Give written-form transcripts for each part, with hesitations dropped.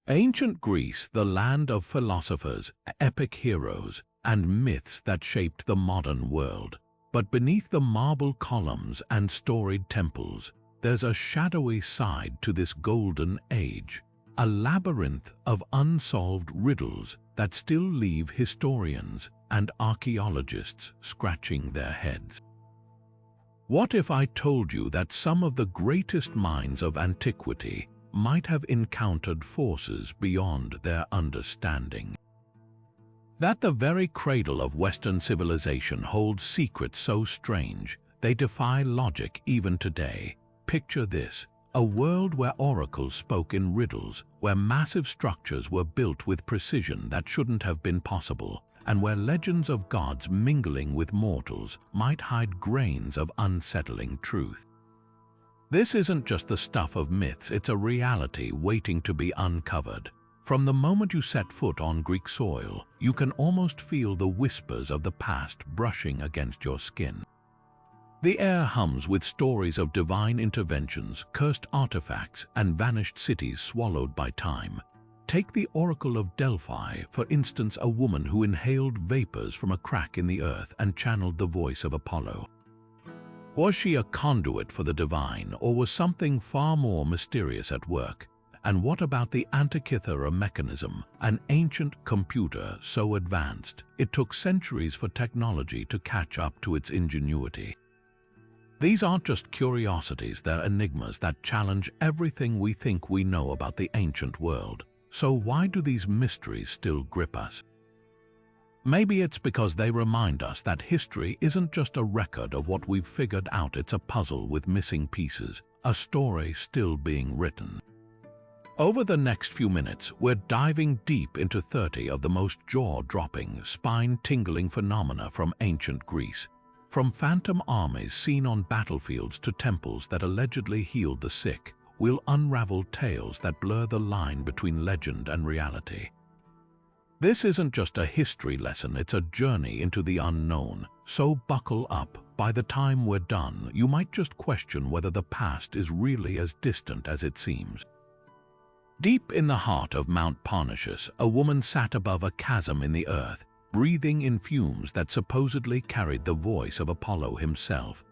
Ancient Greece, the land of philosophers, epic heroes, and myths that shaped the modern world. But beneath the marble columns and storied temples, there's a shadowy side to this golden age, a labyrinth of unsolved riddles that still leave historians and archaeologists scratching their heads. What if I told you that some of the greatest minds of antiquity might have encountered forces beyond their understanding? That the very cradle of Western civilization holds secrets so strange they defy logic even today. Picture this: a world where oracles spoke in riddles, where massive structures were built with precision that shouldn't have been possible, and where legends of gods mingling with mortals might hide grains of unsettling truth. This isn't just the stuff of myths, it's a reality waiting to be uncovered. From the moment you set foot on Greek soil, you can almost feel the whispers of the past brushing against your skin. The air hums with stories of divine interventions, cursed artifacts, and vanished cities swallowed by time. Take the Oracle of Delphi, for instance, a woman who inhaled vapors from a crack in the earth and channeled the voice of Apollo. Was she a conduit for the divine, or was something far more mysterious at work? And what about the Antikythera Mechanism, an ancient computer so advanced it took centuries for technology to catch up to its ingenuity? These aren't just curiosities, they're enigmas that challenge everything we think we know about the ancient world. So why do these mysteries still grip us? Maybe it's because they remind us that history isn't just a record of what we've figured out, it's a puzzle with missing pieces, a story still being written. Over the next few minutes, we're diving deep into 30 of the most jaw-dropping, spine-tingling phenomena from ancient Greece. From phantom armies seen on battlefields to temples that allegedly healed the sick, we'll unravel tales that blur the line between legend and reality. This isn't just a history lesson, it's a journey into the unknown. So buckle up. By the time we're done, you might just question whether the past is really as distant as it seems. Deep in the heart of Mount Parnassus, a woman sat above a chasm in the earth, breathing in fumes that supposedly carried the voice of Apollo himself.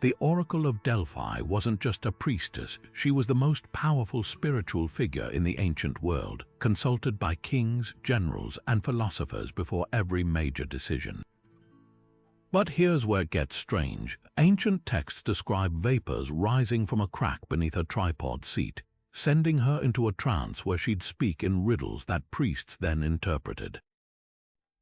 The Oracle of Delphi wasn't just a priestess, she was the most powerful spiritual figure in the ancient world, consulted by kings, generals, and philosophers before every major decision. But here's where it gets strange. Ancient texts describe vapors rising from a crack beneath her tripod seat, sending her into a trance where she'd speak in riddles that priests then interpreted.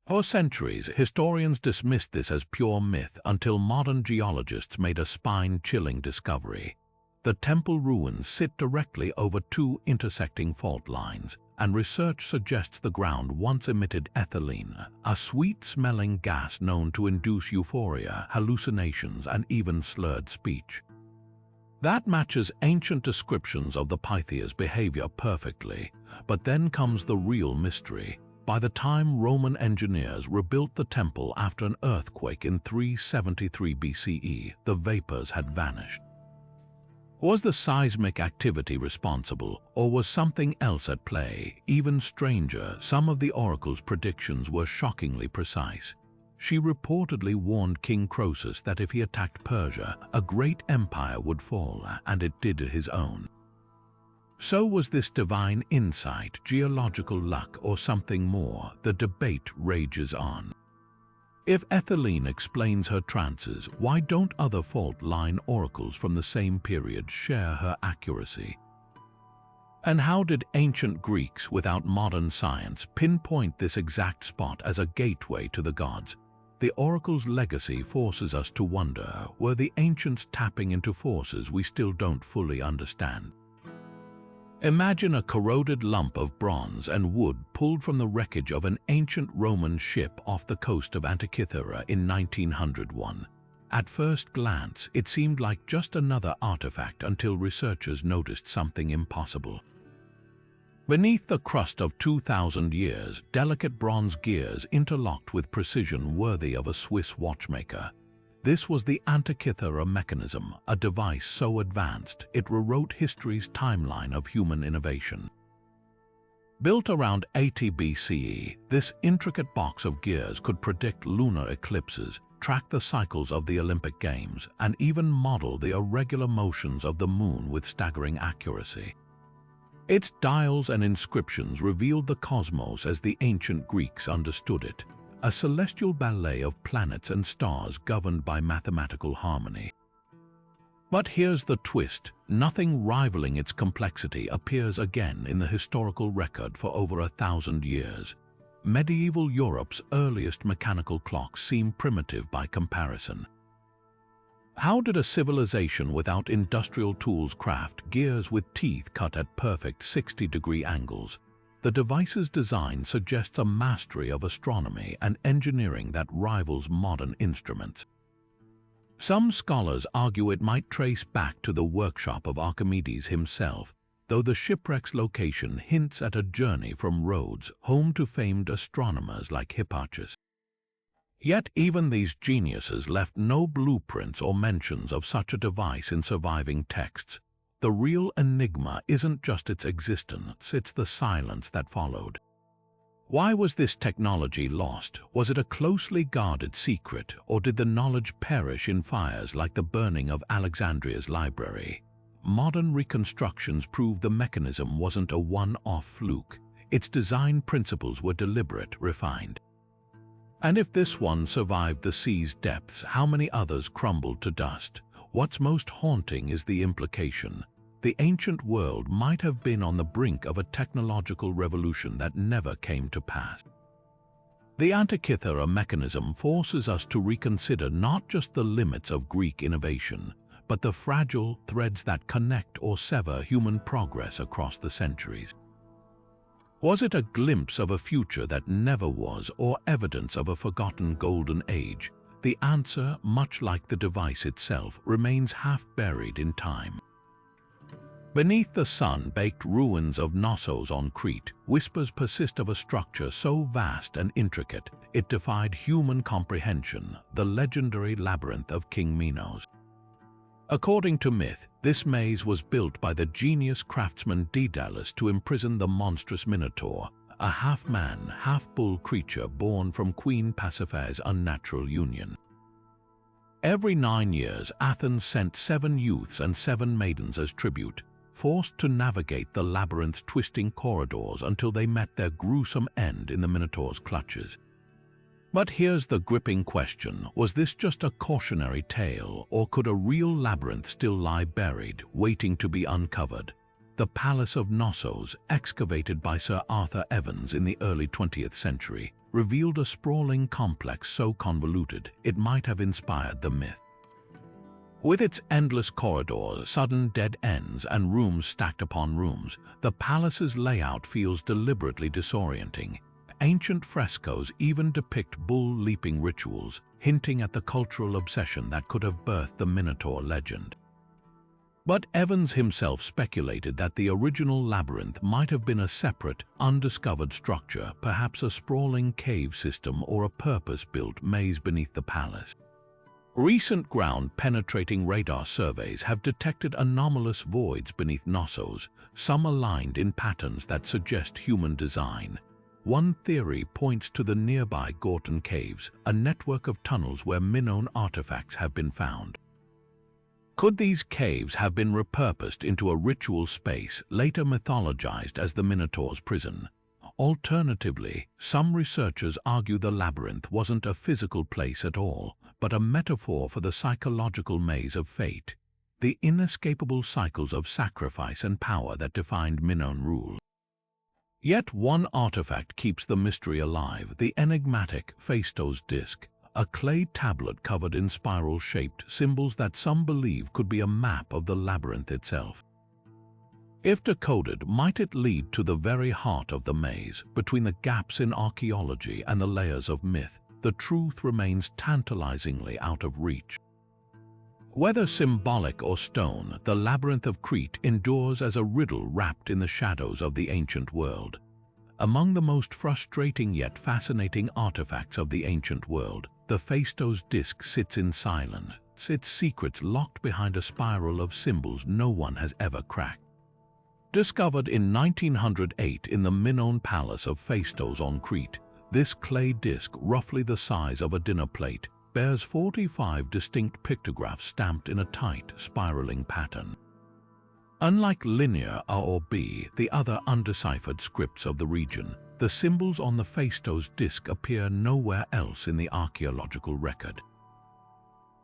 For centuries, historians dismissed this as pure myth until modern geologists made a spine-chilling discovery. The temple ruins sit directly over two intersecting fault lines, and research suggests the ground once emitted ethylene, a sweet-smelling gas known to induce euphoria, hallucinations, and even slurred speech. That matches ancient descriptions of the Pythia's behavior perfectly, but then comes the real mystery. By the time Roman engineers rebuilt the temple after an earthquake in 373 BCE, the vapors had vanished. Was the seismic activity responsible, or was something else at play? Even stranger, some of the oracle's predictions were shockingly precise. She reportedly warned King Croesus that if he attacked Persia, a great empire would fall, and it did his own. So was this divine insight, geological luck, or something more? The debate rages on. If ethylene explains her trances, why don't other fault-line oracles from the same period share her accuracy? And how did ancient Greeks, without modern science, pinpoint this exact spot as a gateway to the gods? The oracle's legacy forces us to wonder, were the ancients tapping into forces we still don't fully understand? Imagine a corroded lump of bronze and wood pulled from the wreckage of an ancient Roman ship off the coast of Antikythera in 1901. At first glance, it seemed like just another artifact until researchers noticed something impossible. Beneath the crust of 2,000 years, delicate bronze gears interlocked with precision worthy of a Swiss watchmaker. This was the Antikythera Mechanism, a device so advanced it rewrote history's timeline of human innovation. Built around 80 BCE, this intricate box of gears could predict lunar eclipses, track the cycles of the Olympic Games, and even model the irregular motions of the moon with staggering accuracy. Its dials and inscriptions revealed the cosmos as the ancient Greeks understood it, a celestial ballet of planets and stars governed by mathematical harmony. But here's the twist: nothing rivaling its complexity appears again in the historical record for over 1,000 years. Medieval Europe's earliest mechanical clocks seem primitive by comparison. How did a civilization without industrial tools craft gears with teeth cut at perfect 60-degree angles? The device's design suggests a mastery of astronomy and engineering that rivals modern instruments. Some scholars argue it might trace back to the workshop of Archimedes himself, though the shipwreck's location hints at a journey from Rhodes, home to famed astronomers like Hipparchus. Yet even these geniuses left no blueprints or mentions of such a device in surviving texts. The real enigma isn't just its existence, it's the silence that followed. Why was this technology lost? Was it a closely guarded secret, or did the knowledge perish in fires like the burning of Alexandria's library? Modern reconstructions prove the mechanism wasn't a one-off fluke. Its design principles were deliberate, refined. And if this one survived the sea's depths, how many others crumbled to dust? What's most haunting is the implication. The ancient world might have been on the brink of a technological revolution that never came to pass. The Antikythera Mechanism forces us to reconsider not just the limits of Greek innovation, but the fragile threads that connect or sever human progress across the centuries. Was it a glimpse of a future that never was, or evidence of a forgotten golden age? The answer, much like the device itself, remains half buried in time. Beneath the sun-baked ruins of Knossos on Crete, whispers persist of a structure so vast and intricate it defied human comprehension: the legendary Labyrinth of King Minos. According to myth, this maze was built by the genius craftsman Daedalus to imprison the monstrous Minotaur, a half-man, half-bull creature born from Queen Pasiphae's unnatural union. Every 9 years, Athens sent 7 youths and 7 maidens as tribute, forced to navigate the labyrinth's twisting corridors until they met their gruesome end in the Minotaur's clutches. But here's the gripping question: was this just a cautionary tale, or could a real labyrinth still lie buried, waiting to be uncovered? The Palace of Knossos, excavated by Sir Arthur Evans in the early 20th century, revealed a sprawling complex so convoluted it might have inspired the myth. With its endless corridors, sudden dead ends, and rooms stacked upon rooms, the palace's layout feels deliberately disorienting. Ancient frescoes even depict bull-leaping rituals, hinting at the cultural obsession that could have birthed the Minotaur legend. But Evans himself speculated that the original labyrinth might have been a separate, undiscovered structure, perhaps a sprawling cave system or a purpose-built maze beneath the palace. Recent ground-penetrating radar surveys have detected anomalous voids beneath Knossos, some aligned in patterns that suggest human design. One theory points to the nearby Gorton Caves, a network of tunnels where Minoan artifacts have been found. Could these caves have been repurposed into a ritual space, later mythologized as the Minotaur's prison? Alternatively, some researchers argue the labyrinth wasn't a physical place at all, but a metaphor for the psychological maze of fate, the inescapable cycles of sacrifice and power that defined Minoan rule. Yet one artifact keeps the mystery alive: the enigmatic Phaistos Disc, a clay tablet covered in spiral-shaped symbols that some believe could be a map of the labyrinth itself. If decoded, might it lead to the very heart of the maze? Between the gaps in archaeology and the layers of myth, the truth remains tantalizingly out of reach. Whether symbolic or stone, the Labyrinth of Crete endures as a riddle wrapped in the shadows of the ancient world. Among the most frustrating yet fascinating artifacts of the ancient world, the Phaistos Disc sits in silence, its secrets locked behind a spiral of symbols no one has ever cracked. Discovered in 1908 in the Minoan palace of Phaistos on Crete, this clay disc, roughly the size of a dinner plate, bears 45 distinct pictographs stamped in a tight, spiraling pattern. Unlike linear A or B, the other undeciphered scripts of the region, the symbols on the Phaistos disc appear nowhere else in the archaeological record.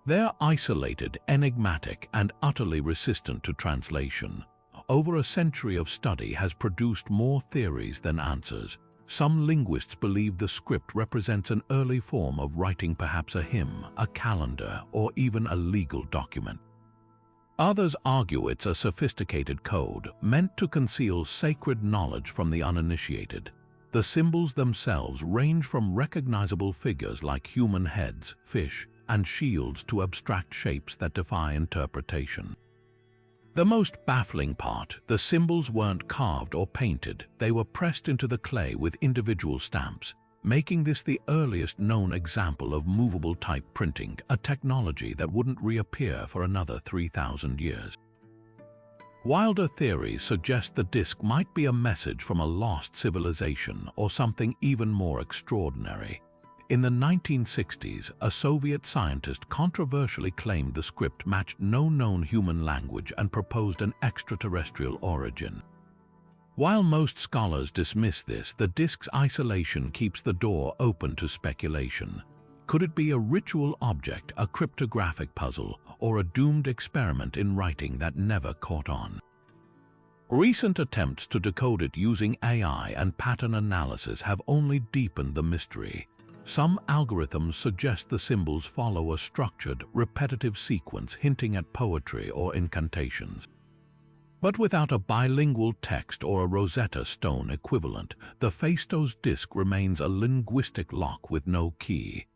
They're isolated, enigmatic, and utterly resistant to translation. Over a century of study has produced more theories than answers. Some linguists believe the script represents an early form of writing, perhaps a hymn, a calendar, or even a legal document. Others argue it's a sophisticated code meant to conceal sacred knowledge from the uninitiated. The symbols themselves range from recognizable figures like human heads, fish, and shields to abstract shapes that defy interpretation. The most baffling part, the symbols weren't carved or painted, they were pressed into the clay with individual stamps, making this the earliest known example of movable type printing, a technology that wouldn't reappear for another 3,000 years. Wilder theories suggest the disc might be a message from a lost civilization or something even more extraordinary. In the 1960s, a Soviet scientist controversially claimed the script matched no known human language and proposed an extraterrestrial origin. While most scholars dismiss this, the disc's isolation keeps the door open to speculation. Could it be a ritual object, a cryptographic puzzle, or a doomed experiment in writing that never caught on? Recent attempts to decode it using AI and pattern analysis have only deepened the mystery. Some algorithms suggest the symbols follow a structured, repetitive sequence hinting at poetry or incantations. But without a bilingual text or a Rosetta Stone equivalent, the Phaistos disc remains a linguistic lock with no key.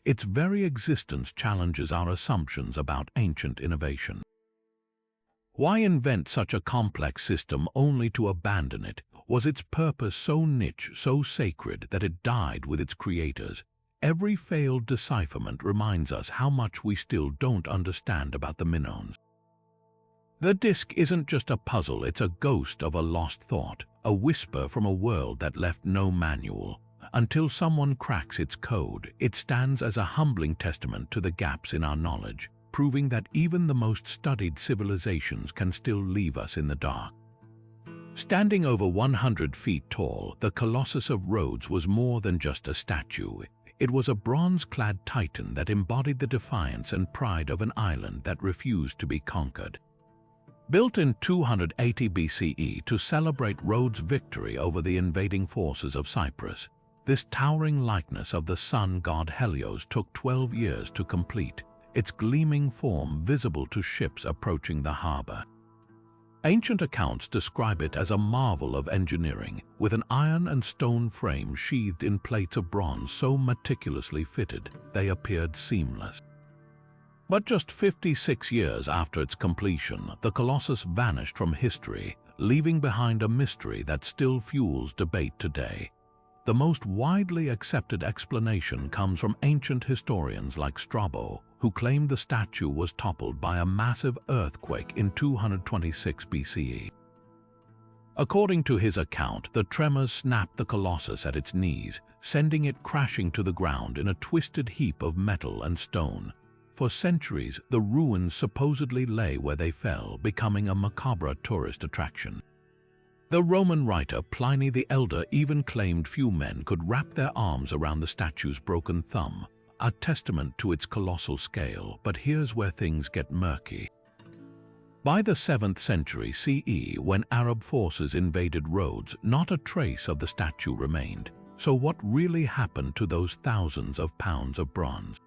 Its very existence challenges our assumptions about ancient innovation. Why invent such a complex system only to abandon it? Was its purpose so niche, so sacred, that it died with its creators? Every failed decipherment reminds us how much we still don't understand about the Minoans. The disc isn't just a puzzle, it's a ghost of a lost thought, a whisper from a world that left no manual. Until someone cracks its code, it stands as a humbling testament to the gaps in our knowledge, proving that even the most studied civilizations can still leave us in the dark. Standing over 100 feet tall, the Colossus of Rhodes was more than just a statue. It was a bronze-clad titan that embodied the defiance and pride of an island that refused to be conquered. Built in 280 BCE to celebrate Rhodes' victory over the invading forces of Cyprus, this towering likeness of the sun god Helios took 12 years to complete, its gleaming form visible to ships approaching the harbor. Ancient accounts describe it as a marvel of engineering, with an iron and stone frame sheathed in plates of bronze so meticulously fitted they appeared seamless. But just 56 years after its completion, the Colossus vanished from history, leaving behind a mystery that still fuels debate today. The most widely accepted explanation comes from ancient historians like Strabo, who claimed the statue was toppled by a massive earthquake in 226 BCE. According to his account, the tremors snapped the Colossus at its knees, sending it crashing to the ground in a twisted heap of metal and stone. For centuries, the ruins supposedly lay where they fell, becoming a macabre tourist attraction. The Roman writer Pliny the Elder even claimed few men could wrap their arms around the statue's broken thumb, a testament to its colossal scale. But here's where things get murky. By the 7th century CE, when Arab forces invaded Rhodes, not a trace of the statue remained. So what really happened to those thousands of pounds of bronze?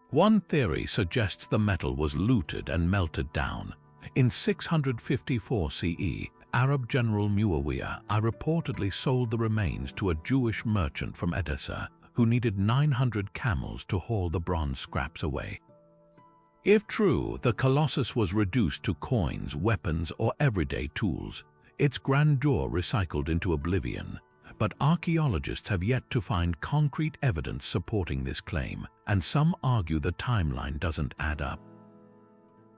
One theory suggests the metal was looted and melted down. In 654 CE, Arab general Muawiyah reportedly sold the remains to a Jewish merchant from Edessa, who needed 900 camels to haul the bronze scraps away. If true, the Colossus was reduced to coins, weapons, or everyday tools, its grandeur recycled into oblivion. But archaeologists have yet to find concrete evidence supporting this claim, and some argue the timeline doesn't add up.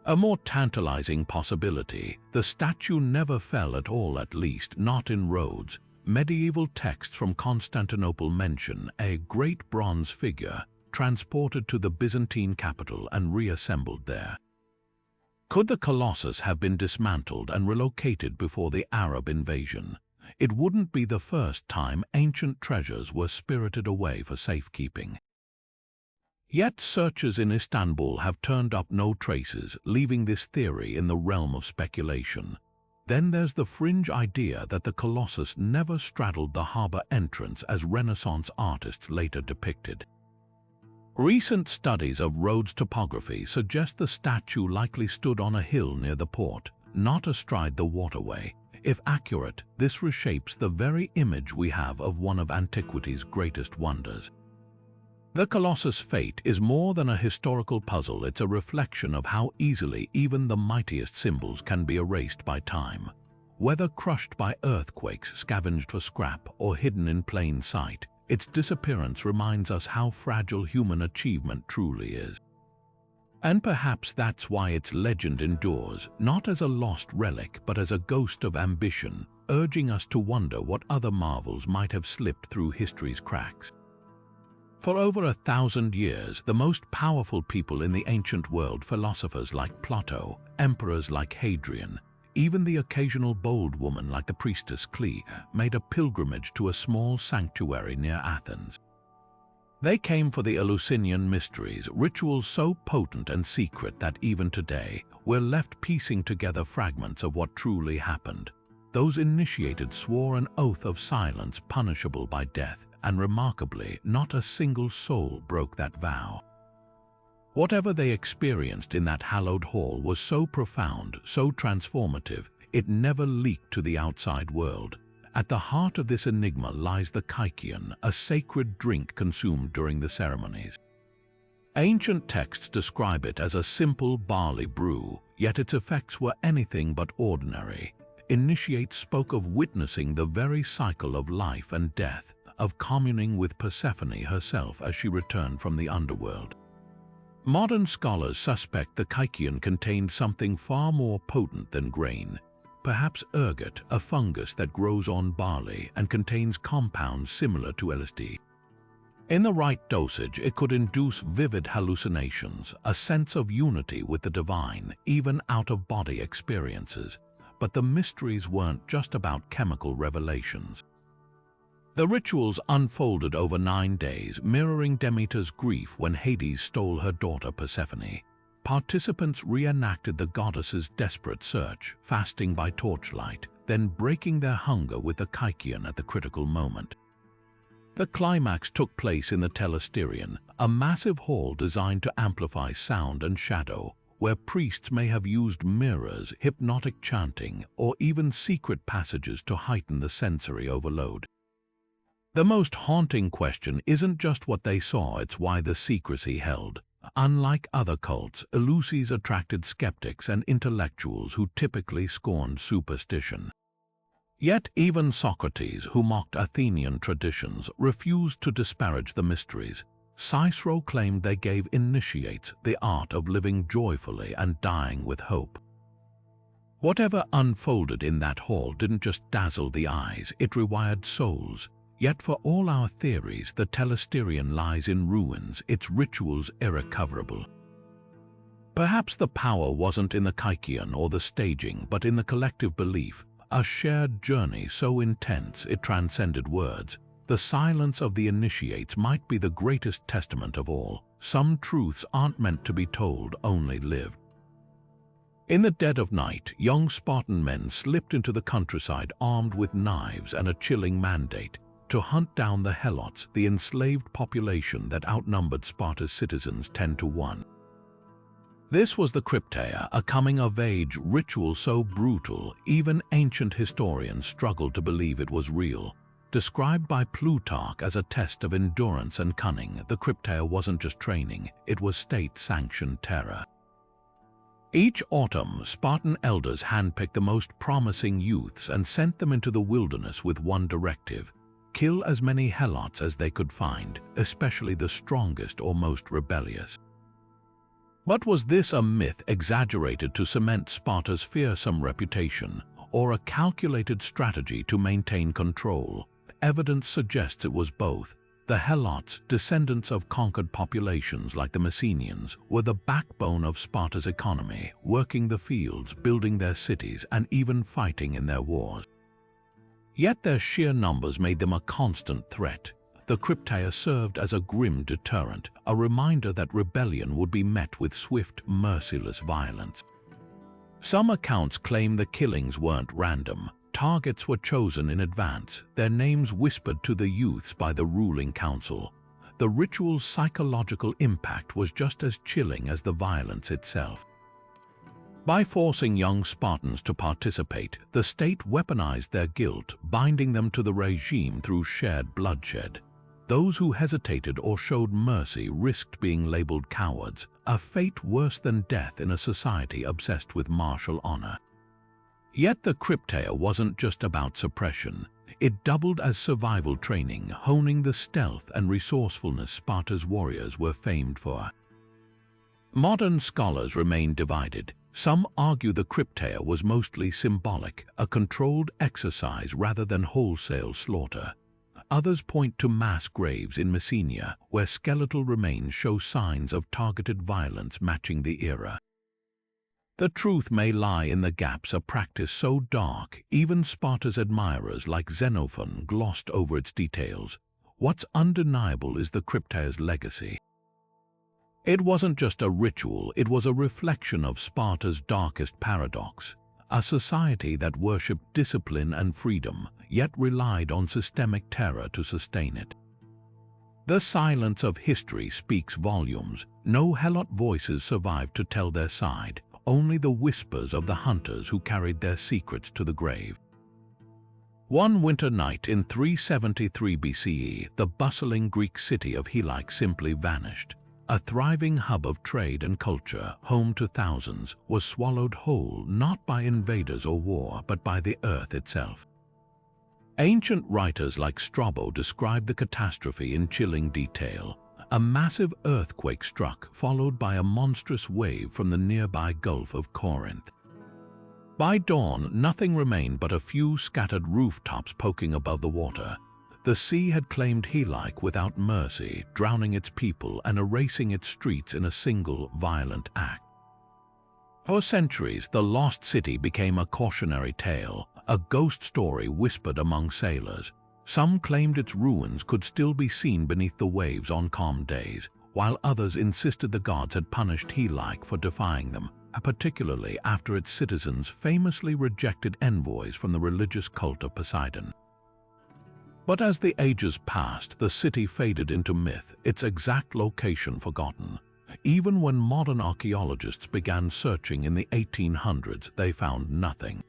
A more tantalizing possibility, the statue never fell at all, at least not in Rhodes. Medieval texts from Constantinople mention a great bronze figure transported to the Byzantine capital and reassembled there. Could the Colossus have been dismantled and relocated before the Arab invasion? It wouldn't be the first time ancient treasures were spirited away for safekeeping. Yet searchers in Istanbul have turned up no traces, leaving this theory in the realm of speculation. Then there's the fringe idea that the Colossus never straddled the harbor entrance as Renaissance artists later depicted. Recent studies of Rhodes topography suggest the statue likely stood on a hill near the port, not astride the waterway. If accurate, this reshapes the very image we have of one of antiquity's greatest wonders. The Colossus' fate is more than a historical puzzle, it's a reflection of how easily even the mightiest symbols can be erased by time. Whether crushed by earthquakes, scavenged for scrap, or hidden in plain sight, its disappearance reminds us how fragile human achievement truly is. And perhaps that's why its legend endures, not as a lost relic but as a ghost of ambition, urging us to wonder what other marvels might have slipped through history's cracks. For over 1,000 years, the most powerful people in the ancient world, philosophers like Plato, emperors like Hadrian, even the occasional bold woman like the priestess Clea, made a pilgrimage to a small sanctuary near Athens. They came for the Eleusinian mysteries, rituals so potent and secret that even today, we're left piecing together fragments of what truly happened. Those initiated swore an oath of silence punishable by death, and remarkably, not a single soul broke that vow. Whatever they experienced in that hallowed hall was so profound, so transformative, it never leaked to the outside world. At the heart of this enigma lies the kykeon, a sacred drink consumed during the ceremonies. Ancient texts describe it as a simple barley brew, yet its effects were anything but ordinary. Initiates spoke of witnessing the very cycle of life and death, of communing with Persephone herself as she returned from the underworld. Modern scholars suspect the kykeon contained something far more potent than grain. Perhaps ergot, a fungus that grows on barley and contains compounds similar to LSD. In the right dosage, it could induce vivid hallucinations, a sense of unity with the divine, even out-of-body experiences. But the mysteries weren't just about chemical revelations. The rituals unfolded over 9 days, mirroring Demeter's grief when Hades stole her daughter Persephone. Participants reenacted the goddess's desperate search, fasting by torchlight, then breaking their hunger with the kykeon at the critical moment. The climax took place in the Telesterion, a massive hall designed to amplify sound and shadow, where priests may have used mirrors, hypnotic chanting, or even secret passages to heighten the sensory overload. The most haunting question isn't just what they saw, it's why the secrecy held. Unlike other cults, Eleusis attracted skeptics and intellectuals who typically scorned superstition. Yet even Socrates, who mocked Athenian traditions, refused to disparage the mysteries. Cicero claimed they gave initiates the art of living joyfully and dying with hope. Whatever unfolded in that hall didn't just dazzle the eyes, it rewired souls. Yet for all our theories, the Telesterion lies in ruins, its rituals irrecoverable. Perhaps the power wasn't in the kykeon or the staging, but in the collective belief, a shared journey so intense it transcended words. The silence of the initiates might be the greatest testament of all. Some truths aren't meant to be told, only lived. In the dead of night, young Spartan men slipped into the countryside armed with knives and a chilling mandate: to hunt down the Helots, the enslaved population that outnumbered Sparta's citizens 10-1. This was the Crypteia, a coming-of-age ritual so brutal, even ancient historians struggled to believe it was real. Described by Plutarch as a test of endurance and cunning, the Crypteia wasn't just training, it was state-sanctioned terror. Each autumn, Spartan elders handpicked the most promising youths and sent them into the wilderness with one directive: kill as many Helots as they could find, especially the strongest or most rebellious. But was this a myth exaggerated to cement Sparta's fearsome reputation, or a calculated strategy to maintain control? Evidence suggests it was both. The Helots, descendants of conquered populations like the Messenians, were the backbone of Sparta's economy, working the fields, building their cities, and even fighting in their wars. Yet their sheer numbers made them a constant threat. The Crypteia served as a grim deterrent, a reminder that rebellion would be met with swift, merciless violence. Some accounts claim the killings weren't random. Targets were chosen in advance, their names whispered to the youths by the ruling council. The ritual's psychological impact was just as chilling as the violence itself. By forcing young Spartans to participate, the state weaponized their guilt, binding them to the regime through shared bloodshed. Those who hesitated or showed mercy risked being labeled cowards, a fate worse than death in a society obsessed with martial honor. Yet the Crypteia wasn't just about suppression. It doubled as survival training, honing the stealth and resourcefulness Sparta's warriors were famed for. Modern scholars remain divided. Some argue the Crypteia was mostly symbolic, a controlled exercise rather than wholesale slaughter. Others point to mass graves in Messenia, where skeletal remains show signs of targeted violence matching the era. The truth may lie in the gaps, a practice so dark, even Sparta's admirers like Xenophon glossed over its details. What's undeniable is the Crypteia's legacy. It wasn't just a ritual, it was a reflection of Sparta's darkest paradox, a society that worshipped discipline and freedom, yet relied on systemic terror to sustain it. The silence of history speaks volumes. No Helot voices survived to tell their side, only the whispers of the hunters who carried their secrets to the grave. One winter night in 373 BCE, the bustling Greek city of Helike simply vanished. A thriving hub of trade and culture, home to thousands, was swallowed whole not by invaders or war, but by the earth itself. Ancient writers like Strabo describe the catastrophe in chilling detail. A massive earthquake struck, followed by a monstrous wave from the nearby Gulf of Corinth. By dawn, nothing remained but a few scattered rooftops poking above the water. The sea had claimed Helike without mercy, drowning its people and erasing its streets in a single violent act. For centuries, the lost city became a cautionary tale, a ghost story whispered among sailors. Some claimed its ruins could still be seen beneath the waves on calm days, while others insisted the gods had punished Helike for defying them, particularly after its citizens famously rejected envoys from the religious cult of Poseidon. But as the ages passed, the city faded into myth, its exact location forgotten. Even when modern archaeologists began searching in the 1800s, they found nothing.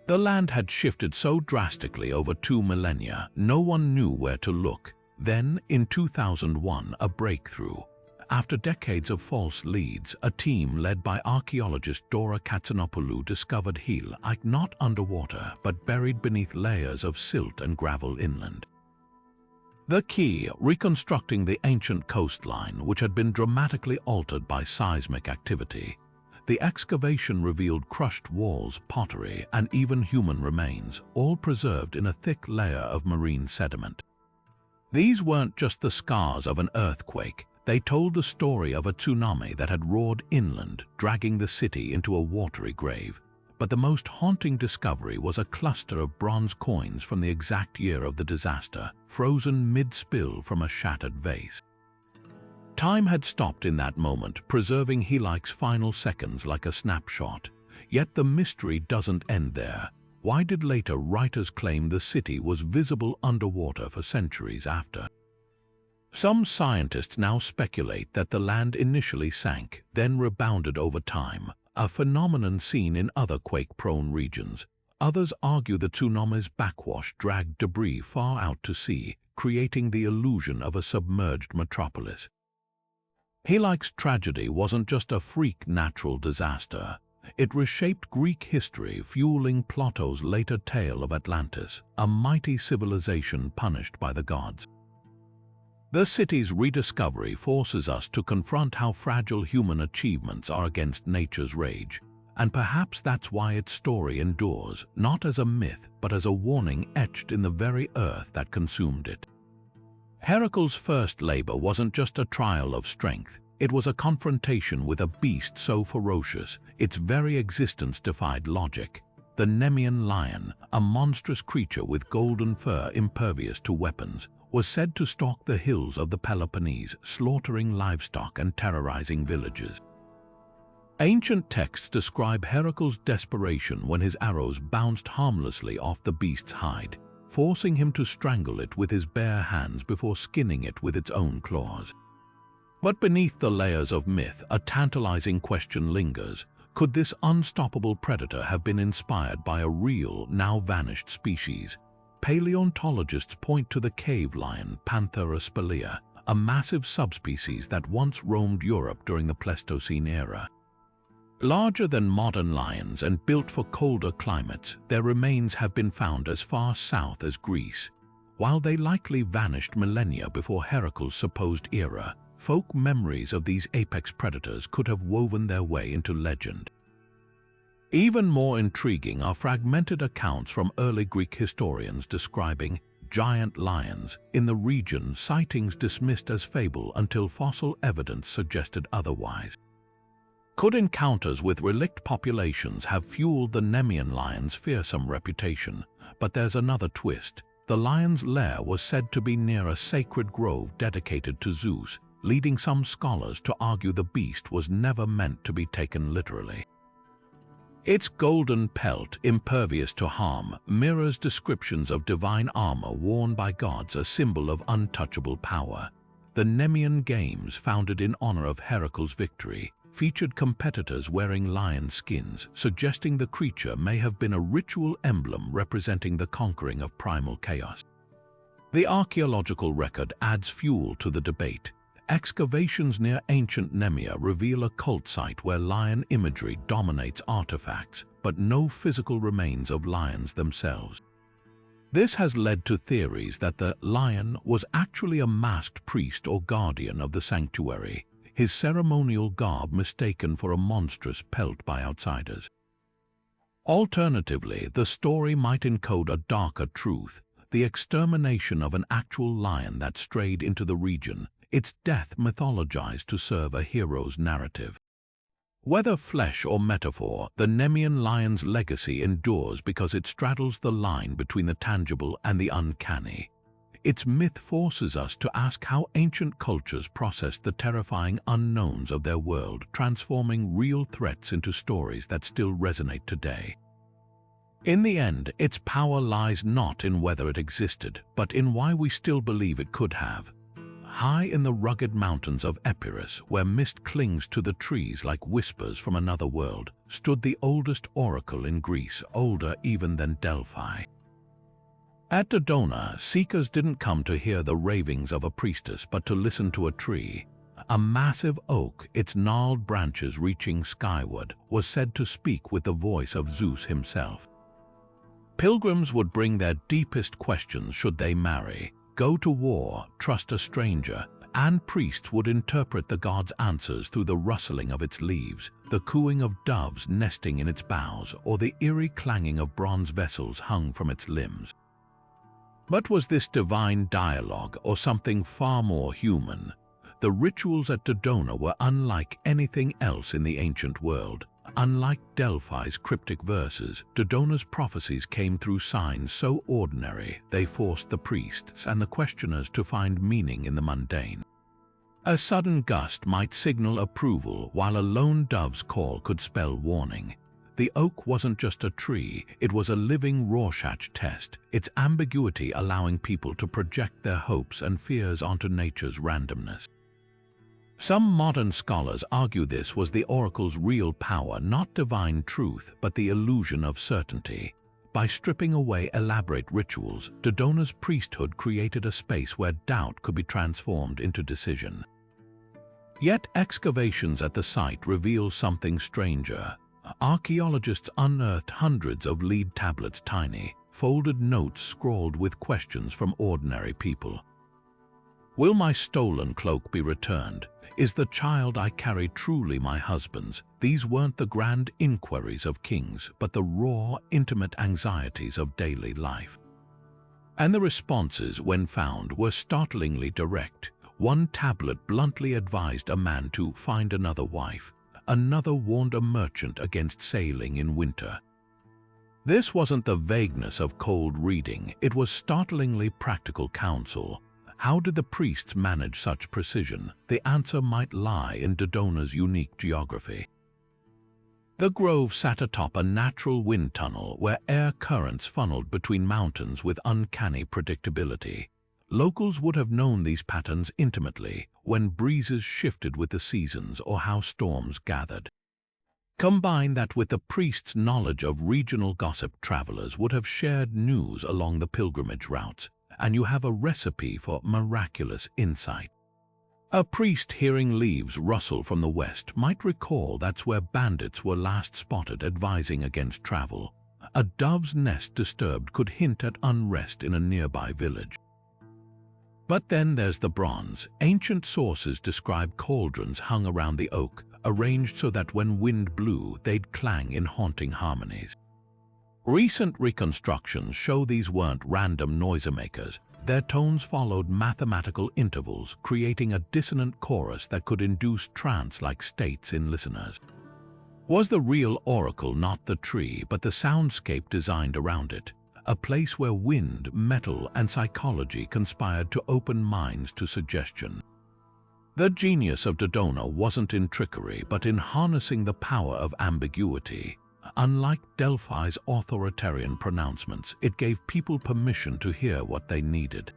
The land had shifted so drastically over 2 millennia, no one knew where to look. Then, in 2001, a breakthrough. After decades of false leads, a team led by archaeologist Dora Katsanopoulou discovered Helike not underwater, but buried beneath layers of silt and gravel inland. The key, reconstructing the ancient coastline, which had been dramatically altered by seismic activity. The excavation revealed crushed walls, pottery, and even human remains, all preserved in a thick layer of marine sediment. These weren't just the scars of an earthquake. They told the story of a tsunami that had roared inland, dragging the city into a watery grave. But the most haunting discovery was a cluster of bronze coins from the exact year of the disaster, frozen mid-spill from a shattered vase. Time had stopped in that moment, preserving Helike's final seconds like a snapshot. Yet the mystery doesn't end there. Why did later writers claim the city was visible underwater for centuries after? Some scientists now speculate that the land initially sank, then rebounded over time, a phenomenon seen in other quake-prone regions. Others argue the tsunami's backwash dragged debris far out to sea, creating the illusion of a submerged metropolis. Helike's tragedy wasn't just a freak natural disaster. It reshaped Greek history, fueling Plato's later tale of Atlantis, a mighty civilization punished by the gods. The city's rediscovery forces us to confront how fragile human achievements are against nature's rage, and perhaps that's why its story endures, not as a myth but as a warning etched in the very earth that consumed it. Heracle's first labor wasn't just a trial of strength, it was a confrontation with a beast so ferocious, its very existence defied logic. The Nemean lion, a monstrous creature with golden fur impervious to weapons, was said to stalk the hills of the Peloponnese, slaughtering livestock and terrorizing villages. Ancient texts describe Heracle's desperation when his arrows bounced harmlessly off the beast's hide, forcing him to strangle it with his bare hands before skinning it with its own claws. But beneath the layers of myth, a tantalizing question lingers. Could this unstoppable predator have been inspired by a real, now-vanished species? Paleontologists point to the cave lion Panthera spelaea, a massive subspecies that once roamed Europe during the Pleistocene era. Larger than modern lions and built for colder climates, their remains have been found as far south as Greece. While they likely vanished millennia before Heracle's supposed era, folk memories of these apex predators could have woven their way into legend. Even more intriguing are fragmented accounts from early Greek historians describing giant lions in the region, sightings dismissed as fable until fossil evidence suggested otherwise. Could encounters with relict populations have fueled the Nemean lion's fearsome reputation? But there's another twist. The lion's lair was said to be near a sacred grove dedicated to Zeus, leading some scholars to argue the beast was never meant to be taken literally. Its golden pelt, impervious to harm, mirrors descriptions of divine armor worn by gods, a symbol of untouchable power. The Nemean Games, founded in honor of Heracle's victory, featured competitors wearing lion skins, suggesting the creature may have been a ritual emblem representing the conquering of primal chaos. The archaeological record adds fuel to the debate. Excavations near ancient Nemea reveal a cult site where lion imagery dominates artifacts, but no physical remains of lions themselves. This has led to theories that the lion was actually a masked priest or guardian of the sanctuary, his ceremonial garb mistaken for a monstrous pelt by outsiders. Alternatively, the story might encode a darker truth, the extermination of an actual lion that strayed into the region, its death mythologized to serve a hero's narrative. Whether flesh or metaphor, the Nemean lion's legacy endures because it straddles the line between the tangible and the uncanny. Its myth forces us to ask how ancient cultures processed the terrifying unknowns of their world, transforming real threats into stories that still resonate today. In the end, its power lies not in whether it existed, but in why we still believe it could have. High in the rugged mountains of Epirus, where mist clings to the trees like whispers from another world, stood the oldest oracle in Greece, older even than Delphi. At Dodona, seekers didn't come to hear the ravings of a priestess, but to listen to a tree. A massive oak, its gnarled branches reaching skyward, was said to speak with the voice of Zeus himself. Pilgrims would bring their deepest questions should they marry, go to war, trust a stranger, and priests would interpret the god's answers through the rustling of its leaves, the cooing of doves nesting in its boughs, or the eerie clanging of bronze vessels hung from its limbs. But was this divine dialogue or something far more human? The rituals at Dodona were unlike anything else in the ancient world. Unlike Delphi's cryptic verses, Dodona's prophecies came through signs so ordinary they forced the priests and the questioners to find meaning in the mundane. A sudden gust might signal approval, while a lone dove's call could spell warning. The oak wasn't just a tree, it was a living Rorschach test, its ambiguity allowing people to project their hopes and fears onto nature's randomness. Some modern scholars argue this was the oracle's real power, not divine truth, but the illusion of certainty. By stripping away elaborate rituals, Dodona's priesthood created a space where doubt could be transformed into decision. Yet excavations at the site reveal something stranger. Archaeologists unearthed hundreds of lead tablets, tiny, folded notes scrawled with questions from ordinary people. Will my stolen cloak be returned? Is the child I carry truly my husband's? These weren't the grand inquiries of kings, but the raw, intimate anxieties of daily life. And the responses, when found, were startlingly direct. One tablet bluntly advised a man to find another wife. Another warned a merchant against sailing in winter. This wasn't the vagueness of cold reading, it was startlingly practical counsel. How did the priests manage such precision? The answer might lie in Dodona's unique geography. The grove sat atop a natural wind tunnel where air currents funneled between mountains with uncanny predictability. Locals would have known these patterns intimately, when breezes shifted with the seasons or how storms gathered. Combine that with the priest's knowledge of regional gossip, travelers would have shared news along the pilgrimage routes, and you have a recipe for miraculous insight. A priest hearing leaves rustle from the west might recall that's where bandits were last spotted, advising against travel. A dove's nest disturbed could hint at unrest in a nearby village. But then there's the bronze. Ancient sources describe cauldrons hung around the oak, arranged so that when wind blew, they'd clang in haunting harmonies. Recent reconstructions show these weren't random noisemakers. Their tones followed mathematical intervals, creating a dissonant chorus that could induce trance-like states in listeners. Was the real oracle not the tree, but the soundscape designed around it? A place where wind, metal, and psychology conspired to open minds to suggestion. The genius of Dodona wasn't in trickery, but in harnessing the power of ambiguity. Unlike Delphi's authoritarian pronouncements, it gave people permission to hear what they needed.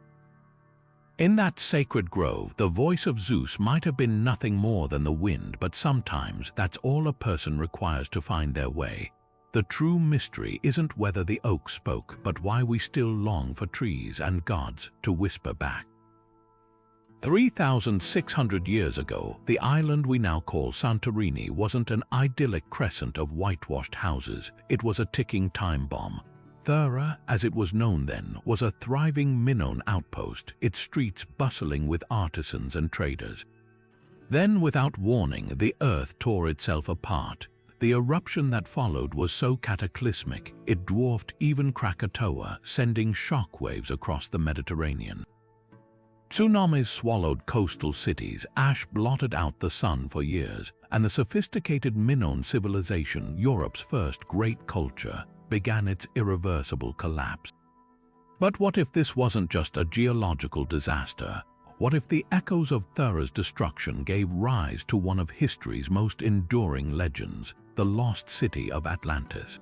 In that sacred grove, the voice of Zeus might have been nothing more than the wind, but sometimes that's all a person requires to find their way. The true mystery isn't whether the oak spoke, but why we still long for trees and gods to whisper back. 3,600 years ago, the island we now call Santorini wasn't an idyllic crescent of whitewashed houses. It was a ticking time bomb. Thera, as it was known then, was a thriving Minoan outpost, its streets bustling with artisans and traders. Then, without warning, the earth tore itself apart. The eruption that followed was so cataclysmic, it dwarfed even Krakatoa, sending shockwaves across the Mediterranean. Tsunamis swallowed coastal cities, ash blotted out the sun for years, and the sophisticated Minoan civilization, Europe's first great culture, began its irreversible collapse. But what if this wasn't just a geological disaster? What if the echoes of Thera's destruction gave rise to one of history's most enduring legends, the lost city of Atlantis?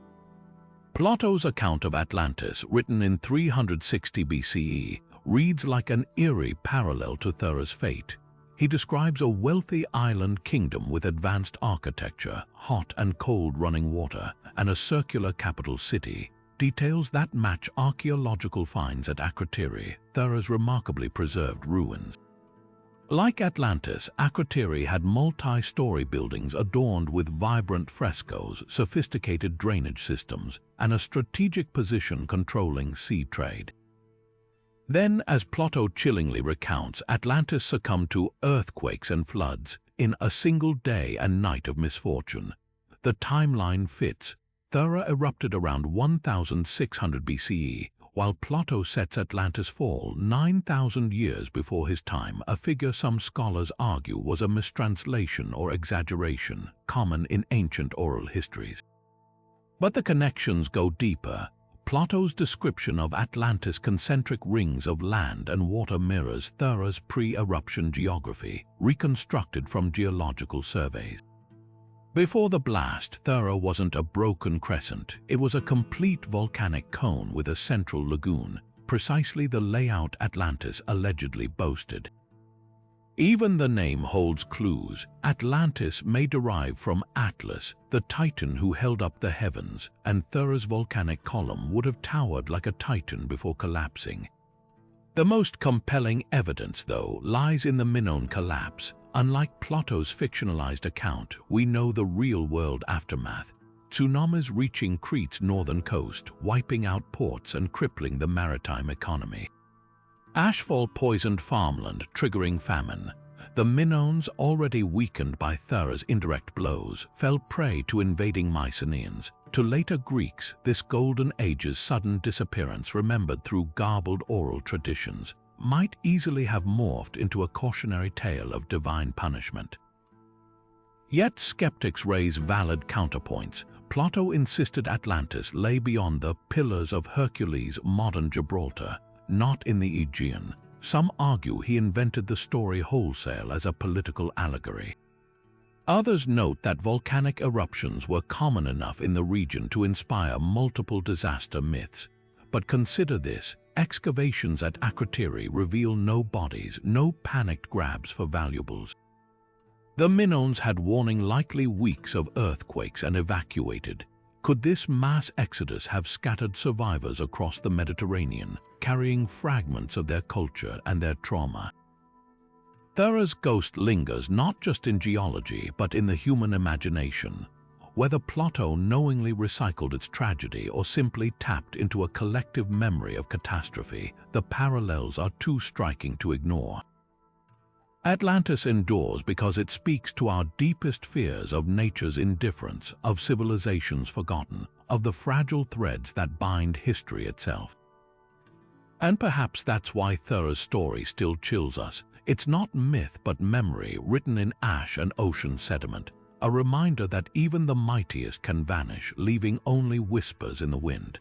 Plato's account of Atlantis, written in 360 BCE, reads like an eerie parallel to Thera's fate. He describes a wealthy island kingdom with advanced architecture, hot and cold running water, and a circular capital city, details that match archaeological finds at Akrotiri, Thera's remarkably preserved ruins. Like Atlantis, Akrotiri had multi-story buildings adorned with vibrant frescoes, sophisticated drainage systems, and a strategic position controlling sea trade. Then, as Plato chillingly recounts, Atlantis succumbed to earthquakes and floods in a single day and night of misfortune. The timeline fits. Thera erupted around 1600 BCE, while Plato sets Atlantis' fall 9,000 years before his time, a figure some scholars argue was a mistranslation or exaggeration, common in ancient oral histories. But the connections go deeper. Plato's description of Atlantis' concentric rings of land and water mirrors Thera's pre-eruption geography, reconstructed from geological surveys. Before the blast, Thera wasn't a broken crescent, it was a complete volcanic cone with a central lagoon, precisely the layout Atlantis allegedly boasted. Even the name holds clues. Atlantis may derive from Atlas, the titan who held up the heavens, and Thera's volcanic column would have towered like a titan before collapsing. The most compelling evidence, though, lies in the Minoan collapse. Unlike Plato's fictionalized account, we know the real-world aftermath. Tsunamis reaching Crete's northern coast, wiping out ports and crippling the maritime economy. Ashfall poisoned farmland, triggering famine. The Minoans, already weakened by Thera's indirect blows, fell prey to invading Mycenaeans. To later Greeks, this Golden Age's sudden disappearance, remembered through garbled oral traditions, might easily have morphed into a cautionary tale of divine punishment. Yet skeptics raise valid counterpoints. Plato insisted Atlantis lay beyond the Pillars of Hercules' modern Gibraltar, not in the Aegean. Some argue he invented the story wholesale as a political allegory. Others note that volcanic eruptions were common enough in the region to inspire multiple disaster myths. But consider this: excavations at Akrotiri reveal no bodies, no panicked grabs for valuables. The Minoans had warning likely weeks of earthquakes and evacuated. Could this mass exodus have scattered survivors across the Mediterranean, carrying fragments of their culture and their trauma? Thera's ghost lingers not just in geology but in the human imagination. Whether Plato knowingly recycled its tragedy or simply tapped into a collective memory of catastrophe, the parallels are too striking to ignore. Atlantis endures because it speaks to our deepest fears of nature's indifference, of civilizations forgotten, of the fragile threads that bind history itself. And perhaps that's why Thera's story still chills us. It's not myth but memory written in ash and ocean sediment, a reminder that even the mightiest can vanish, leaving only whispers in the wind.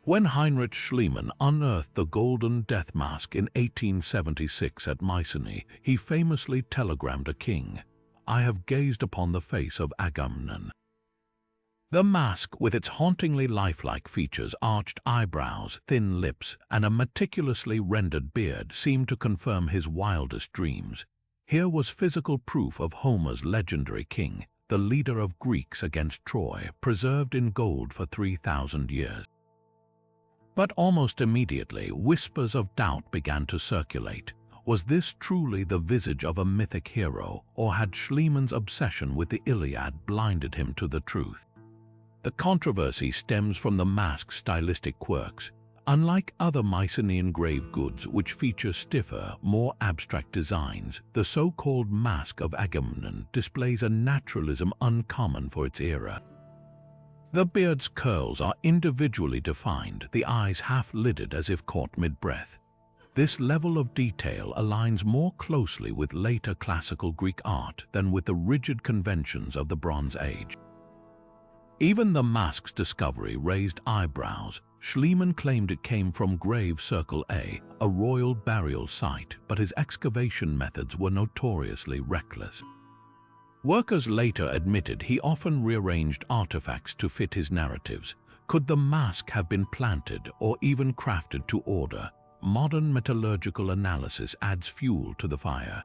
When Heinrich Schliemann unearthed the Golden Death Mask in 1876 at Mycenae, he famously telegrammed a king, "I have gazed upon the face of Agamemnon." The mask, with its hauntingly lifelike features, arched eyebrows, thin lips, and a meticulously rendered beard, seemed to confirm his wildest dreams. Here was physical proof of Homer's legendary king, the leader of Greeks against Troy, preserved in gold for 3,000 years. But almost immediately, whispers of doubt began to circulate. Was this truly the visage of a mythic hero, or had Schliemann's obsession with the Iliad blinded him to the truth? The controversy stems from the mask's stylistic quirks. Unlike other Mycenaean grave goods which feature stiffer, more abstract designs, the so-called Mask of Agamemnon displays a naturalism uncommon for its era. The beard's curls are individually defined, the eyes half-lidded as if caught mid-breath. This level of detail aligns more closely with later classical Greek art than with the rigid conventions of the Bronze Age. Even the mask's discovery raised eyebrows. Schliemann claimed it came from Grave Circle A royal burial site, but his excavation methods were notoriously reckless. Workers later admitted he often rearranged artifacts to fit his narratives. Could the mask have been planted or even crafted to order? Modern metallurgical analysis adds fuel to the fire.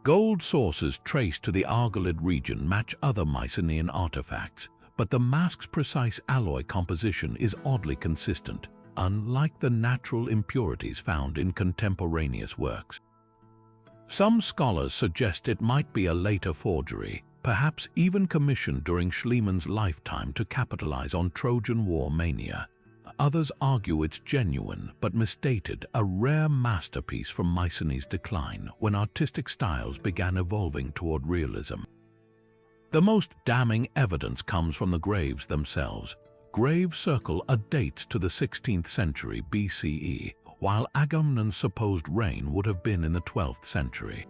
Gold sources traced to the Argolid region match other Mycenaean artifacts, but the mask's precise alloy composition is oddly consistent, unlike the natural impurities found in contemporaneous works. Some scholars suggest it might be a later forgery, perhaps even commissioned during Schliemann's lifetime to capitalize on Trojan War mania. Others argue it's genuine but misdated, a rare masterpiece from Mycenae's decline when artistic styles began evolving toward realism. The most damning evidence comes from the graves themselves. Grave Circle dates to the 16th century BCE, while Agamemnon's supposed reign would have been in the 12th century.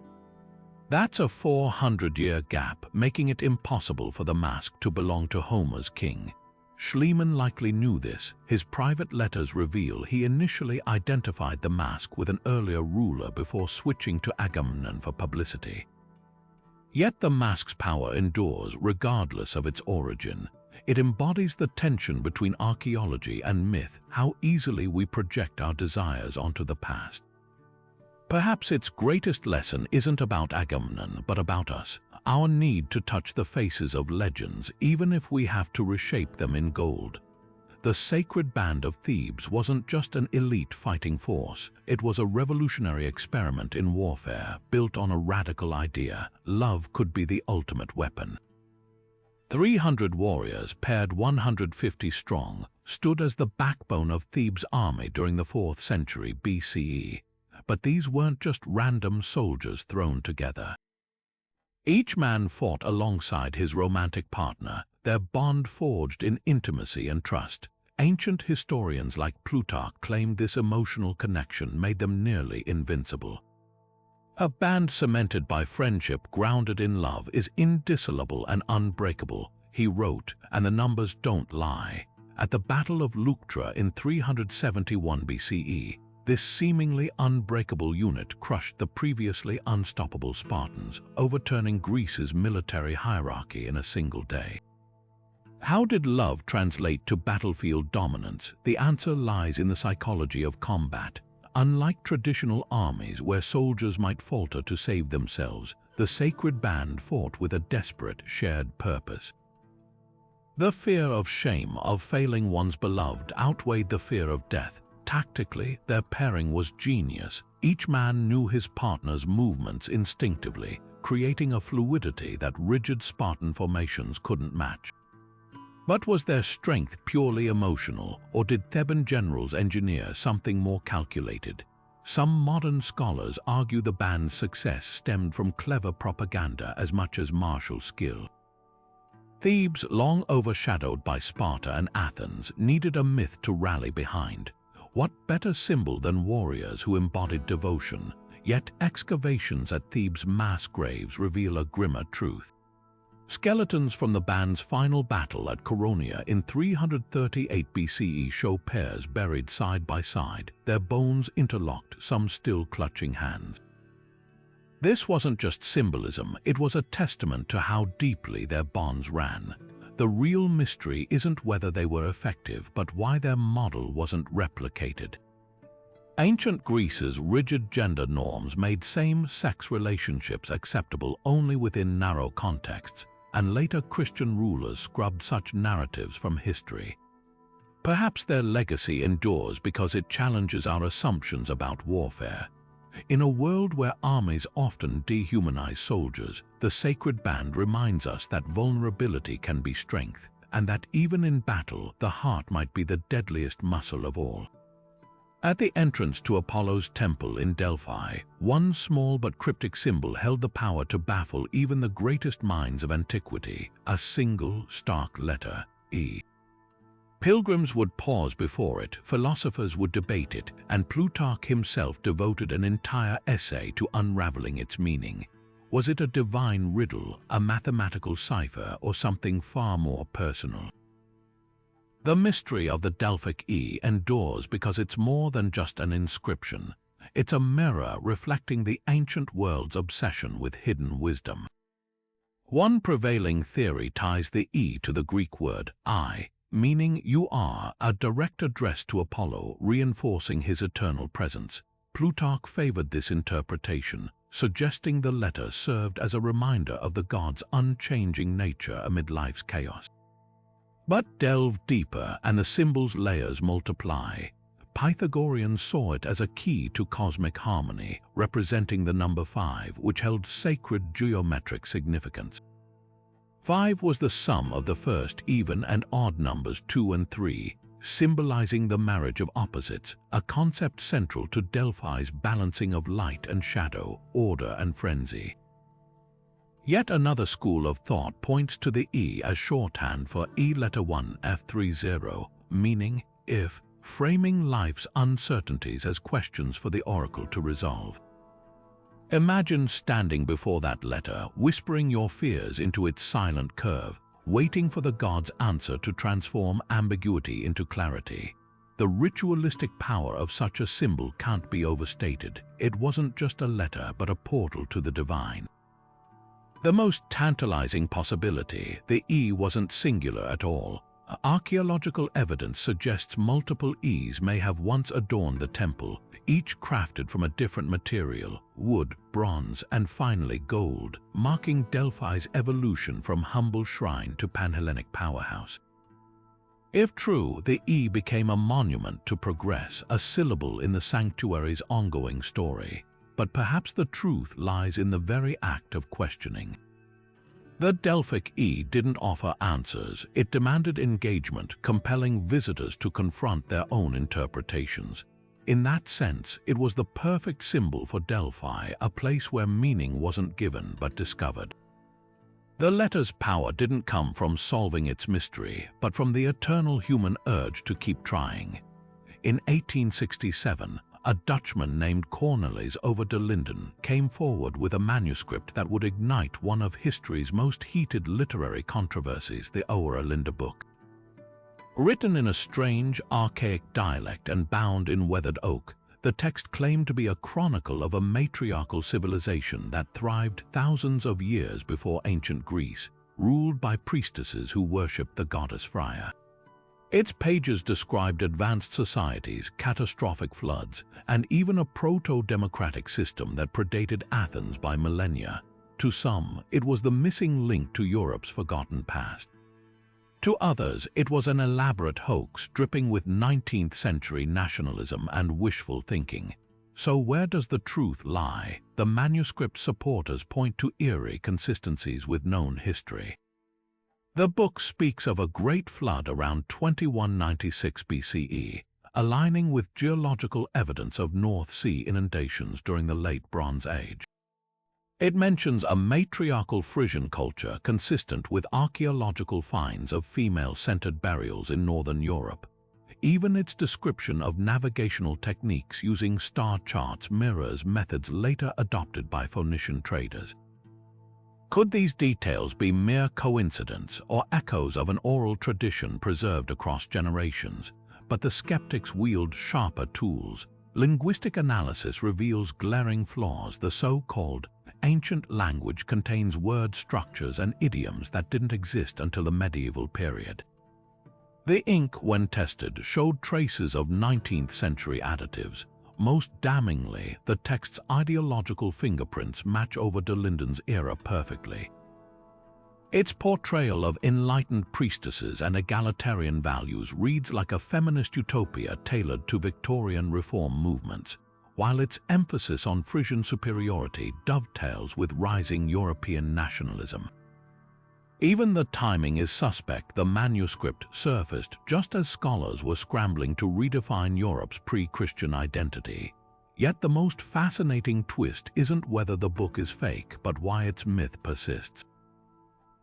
That's a 400-year gap, making it impossible for the mask to belong to Homer's king. Schliemann likely knew this. His private letters reveal he initially identified the mask with an earlier ruler before switching to Agamemnon for publicity. Yet the mask's power endures regardless of its origin. It embodies the tension between archaeology and myth, how easily we project our desires onto the past. Perhaps its greatest lesson isn't about Agamemnon, but about us, our need to touch the faces of legends, even if we have to reshape them in gold. The sacred band of Thebes wasn't just an elite fighting force. It was a revolutionary experiment in warfare, built on a radical idea: love could be the ultimate weapon. 300 warriors, paired 150 strong, stood as the backbone of Thebes' army during the 4th century BCE. But these weren't just random soldiers thrown together. Each man fought alongside his romantic partner, their bond forged in intimacy and trust. Ancient historians like Plutarch claimed this emotional connection made them nearly invincible. A band cemented by friendship, grounded in love, is indissoluble and unbreakable, he wrote, and the numbers don't lie. At the Battle of Leuctra in 371 BCE, this seemingly unbreakable unit crushed the previously unstoppable Spartans, overturning Greece's military hierarchy in a single day. How did love translate to battlefield dominance? The answer lies in the psychology of combat. Unlike traditional armies where soldiers might falter to save themselves, the sacred band fought with a desperate, shared purpose. The fear of shame, of failing one's beloved, outweighed the fear of death. Tactically, their pairing was genius. Each man knew his partner's movements instinctively, creating a fluidity that rigid Spartan formations couldn't match. But was their strength purely emotional, or did Theban generals engineer something more calculated? Some modern scholars argue the band's success stemmed from clever propaganda as much as martial skill. Thebes, long overshadowed by Sparta and Athens, needed a myth to rally behind. What better symbol than warriors who embodied devotion? Yet excavations at Thebes' mass graves reveal a grimmer truth. Skeletons from the band's final battle at Coronia in 338 BCE show pairs buried side by side, their bones interlocked, some still clutching hands. This wasn't just symbolism, it was a testament to how deeply their bonds ran. The real mystery isn't whether they were effective, but why their model wasn't replicated. Ancient Greece's rigid gender norms made same-sex relationships acceptable only within narrow contexts, and later Christian rulers scrubbed such narratives from history. Perhaps their legacy endures because it challenges our assumptions about warfare. In a world where armies often dehumanize soldiers, the sacred band reminds us that vulnerability can be strength, and that even in battle, the heart might be the deadliest muscle of all. At the entrance to Apollo's temple in Delphi, one small but cryptic symbol held the power to baffle even the greatest minds of antiquity: a single, stark letter, E. Pilgrims would pause before it, philosophers would debate it, and Plutarch himself devoted an entire essay to unraveling its meaning. Was it a divine riddle, a mathematical cipher, or something far more personal? The mystery of the Delphic E endures because it's more than just an inscription. It's a mirror reflecting the ancient world's obsession with hidden wisdom. One prevailing theory ties the E to the Greek word I, meaning you are, a direct address to Apollo, reinforcing his eternal presence. Plutarch favored this interpretation, suggesting the letter served as a reminder of the god's unchanging nature amid life's chaos. But delve deeper and the symbol's layers multiply. Pythagoreans saw it as a key to cosmic harmony, representing the number 5, which held sacred geometric significance. 5 was the sum of the first even and odd numbers 2 and 3, symbolizing the marriage of opposites, a concept central to Delphi's balancing of light and shadow, order and frenzy. Yet another school of thought points to the E as shorthand for E letter 1 F30, meaning if, framing life's uncertainties as questions for the oracle to resolve. Imagine standing before that letter, whispering your fears into its silent curve, waiting for the god's answer to transform ambiguity into clarity. The ritualistic power of such a symbol can't be overstated. It wasn't just a letter, but a portal to the divine. The most tantalizing possibility, the E wasn't singular at all. Archaeological evidence suggests multiple E's may have once adorned the temple, each crafted from a different material: wood, bronze, and finally gold, marking Delphi's evolution from humble shrine to Panhellenic powerhouse. If true, the E became a monument to progress, a syllable in the sanctuary's ongoing story. But perhaps the truth lies in the very act of questioning. The Delphic didn't offer answers, it demanded engagement, compelling visitors to confront their own interpretations. In that sense, it was the perfect symbol for Delphi, a place where meaning wasn't given but discovered. The letter's power didn't come from solving its mystery, but from the eternal human urge to keep trying. In 1867, a Dutchman named Cornelis over de Linden came forward with a manuscript that would ignite one of history's most heated literary controversies, the Oer Linde book. Written in a strange, archaic dialect and bound in weathered oak, the text claimed to be a chronicle of a matriarchal civilization that thrived thousands of years before ancient Greece, ruled by priestesses who worshipped the goddess Freya. Its pages described advanced societies, catastrophic floods, and even a proto-democratic system that predated Athens by millennia. To some, it was the missing link to Europe's forgotten past. To others, it was an elaborate hoax dripping with 19th-century nationalism and wishful thinking. So where does the truth lie? The manuscript's supporters point to eerie consistencies with known history. The book speaks of a great flood around 2196 BCE, aligning with geological evidence of North Sea inundations during the Late Bronze Age. It mentions a matriarchal Frisian culture consistent with archaeological finds of female-centered burials in northern Europe. Even its description of navigational techniques using star charts mirrors methods later adopted by Phoenician traders. Could these details be mere coincidence or echoes of an oral tradition preserved across generations? But the skeptics wield sharper tools. Linguistic analysis reveals glaring flaws. The so-called ancient language contains word structures and idioms that didn't exist until the medieval period. The ink, when tested, showed traces of 19th-century additives. Most damningly, the text's ideological fingerprints match over de Linden's era perfectly. Its portrayal of enlightened priestesses and egalitarian values reads like a feminist utopia tailored to Victorian reform movements, while its emphasis on Frisian superiority dovetails with rising European nationalism. Even the timing is suspect. The manuscript surfaced just as scholars were scrambling to redefine Europe's pre-Christian identity. Yet the most fascinating twist isn't whether the book is fake, but why its myth persists.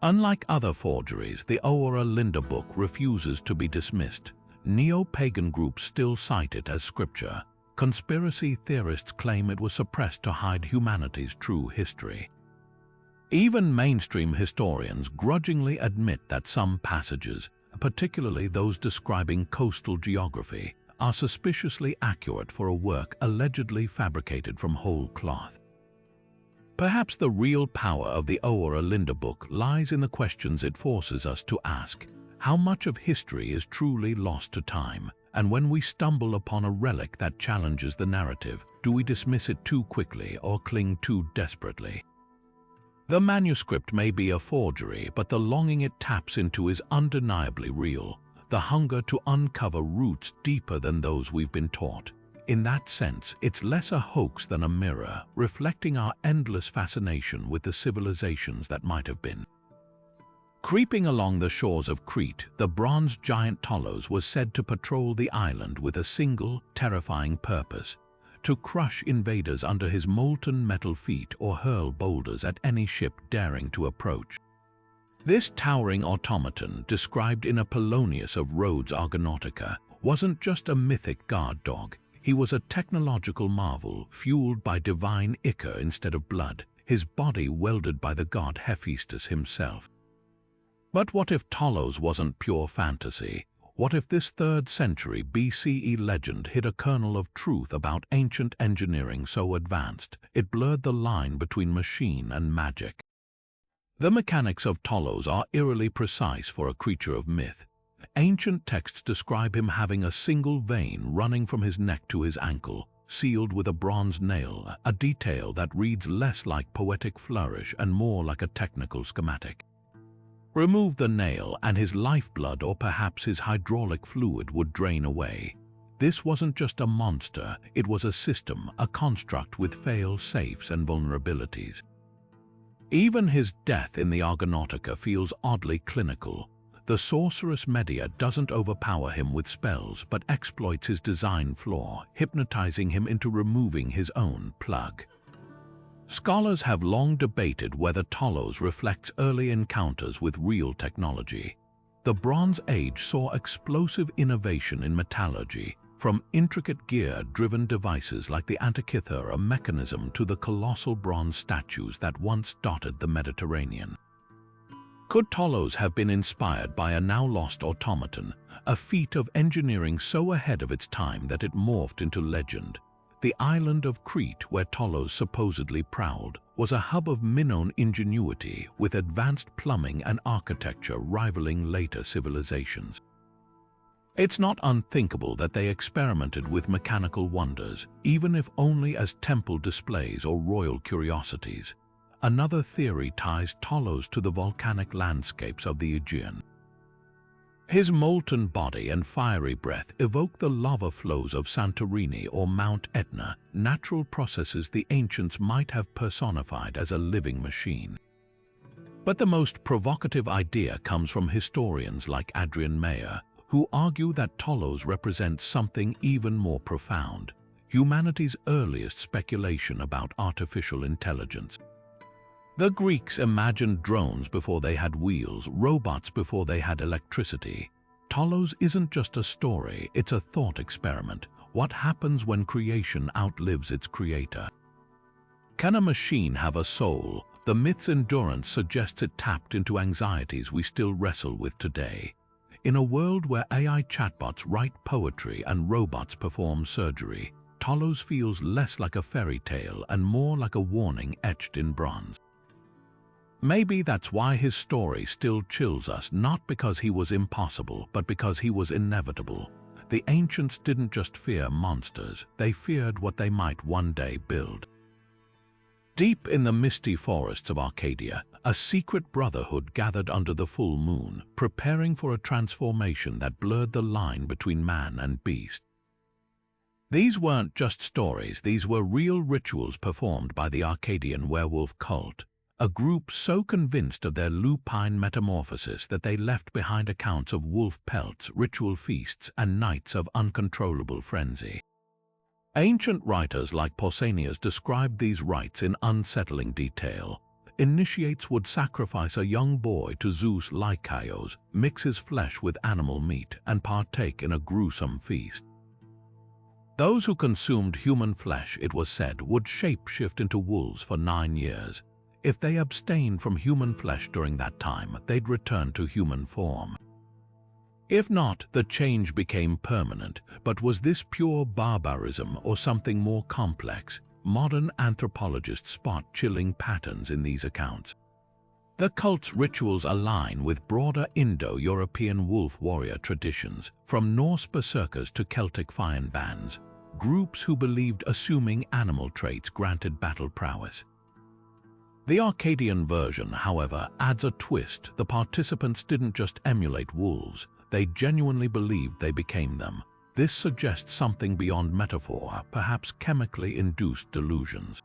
Unlike other forgeries, the Oer Linde book refuses to be dismissed. Neo-pagan groups still cite it as scripture. Conspiracy theorists claim it was suppressed to hide humanity's true history. Even mainstream historians grudgingly admit that some passages, particularly those describing coastal geography, are suspiciously accurate for a work allegedly fabricated from whole cloth. Perhaps the real power of the Oer Linde book lies in the questions it forces us to ask. How much of history is truly lost to time? And when we stumble upon a relic that challenges the narrative, do we dismiss it too quickly or cling too desperately? The manuscript may be a forgery, but the longing it taps into is undeniably real. The hunger to uncover roots deeper than those we've been taught. In that sense, it's less a hoax than a mirror, reflecting our endless fascination with the civilizations that might have been. Creeping along the shores of Crete, the bronze giant Tholos was said to patrol the island with a single, terrifying purpose: to crush invaders under his molten metal feet or hurl boulders at any ship daring to approach. This towering automaton, described in Apollonius of Rhodes' Argonautica, wasn't just a mythic guard dog. He was a technological marvel, fueled by divine ichor instead of blood, his body welded by the god Hephaestus himself. But what if Tholos wasn't pure fantasy? What if this 3rd century BCE legend hid a kernel of truth about ancient engineering so advanced it blurred the line between machine and magic? The mechanics of Tholos are eerily precise for a creature of myth. Ancient texts describe him having a single vein running from his neck to his ankle, sealed with a bronze nail, a detail that reads less like poetic flourish and more like a technical schematic. Remove the nail and his lifeblood or perhaps his hydraulic fluid would drain away. This wasn't just a monster, it was a system, a construct with fail-safes and vulnerabilities. Even his death in the Argonautica feels oddly clinical. The sorceress Medea doesn't overpower him with spells but exploits his design flaw, hypnotizing him into removing his own plug. Scholars have long debated whether Talos reflects early encounters with real technology. The Bronze Age saw explosive innovation in metallurgy, from intricate gear-driven devices like the Antikythera Mechanism to the colossal bronze statues that once dotted the Mediterranean. Could Talos have been inspired by a now-lost automaton, a feat of engineering so ahead of its time that it morphed into legend? The island of Crete, where Talos supposedly prowled, was a hub of Minoan ingenuity with advanced plumbing and architecture rivaling later civilizations. It's not unthinkable that they experimented with mechanical wonders, even if only as temple displays or royal curiosities. Another theory ties Talos to the volcanic landscapes of the Aegean. His molten body and fiery breath evoke the lava flows of Santorini or Mount Etna, natural processes the ancients might have personified as a living machine. But the most provocative idea comes from historians like Adrian Mayer, who argue that Talos represents something even more profound: humanity's earliest speculation about artificial intelligence. The Greeks imagined drones before they had wheels, robots before they had electricity. Talos isn't just a story, it's a thought experiment. What happens when creation outlives its creator? Can a machine have a soul? The myth's endurance suggests it tapped into anxieties we still wrestle with today. In a world where AI chatbots write poetry and robots perform surgery, Talos feels less like a fairy tale and more like a warning etched in bronze. Maybe that's why his story still chills us, not because he was impossible, but because he was inevitable. The ancients didn't just fear monsters, they feared what they might one day build. Deep in the misty forests of Arcadia, a secret brotherhood gathered under the full moon, preparing for a transformation that blurred the line between man and beast. These weren't just stories, these were real rituals performed by the Arcadian werewolf cult, a group so convinced of their lupine metamorphosis that they left behind accounts of wolf pelts, ritual feasts, and nights of uncontrollable frenzy. Ancient writers like Pausanias described these rites in unsettling detail. Initiates would sacrifice a young boy to Zeus Lycaios, mix his flesh with animal meat, and partake in a gruesome feast. Those who consumed human flesh, it was said, would shape-shift into wolves for 9 years. If they abstained from human flesh during that time, they'd return to human form. If not, the change became permanent. But was this pure barbarism or something more complex? Modern anthropologists spot chilling patterns in these accounts. The cult's rituals align with broader Indo-European wolf warrior traditions, from Norse berserkers to Celtic Fian bands, groups who believed assuming animal traits granted battle prowess. The Arcadian version, however, adds a twist. The participants didn't just emulate wolves, they genuinely believed they became them. This suggests something beyond metaphor, perhaps chemically induced delusions.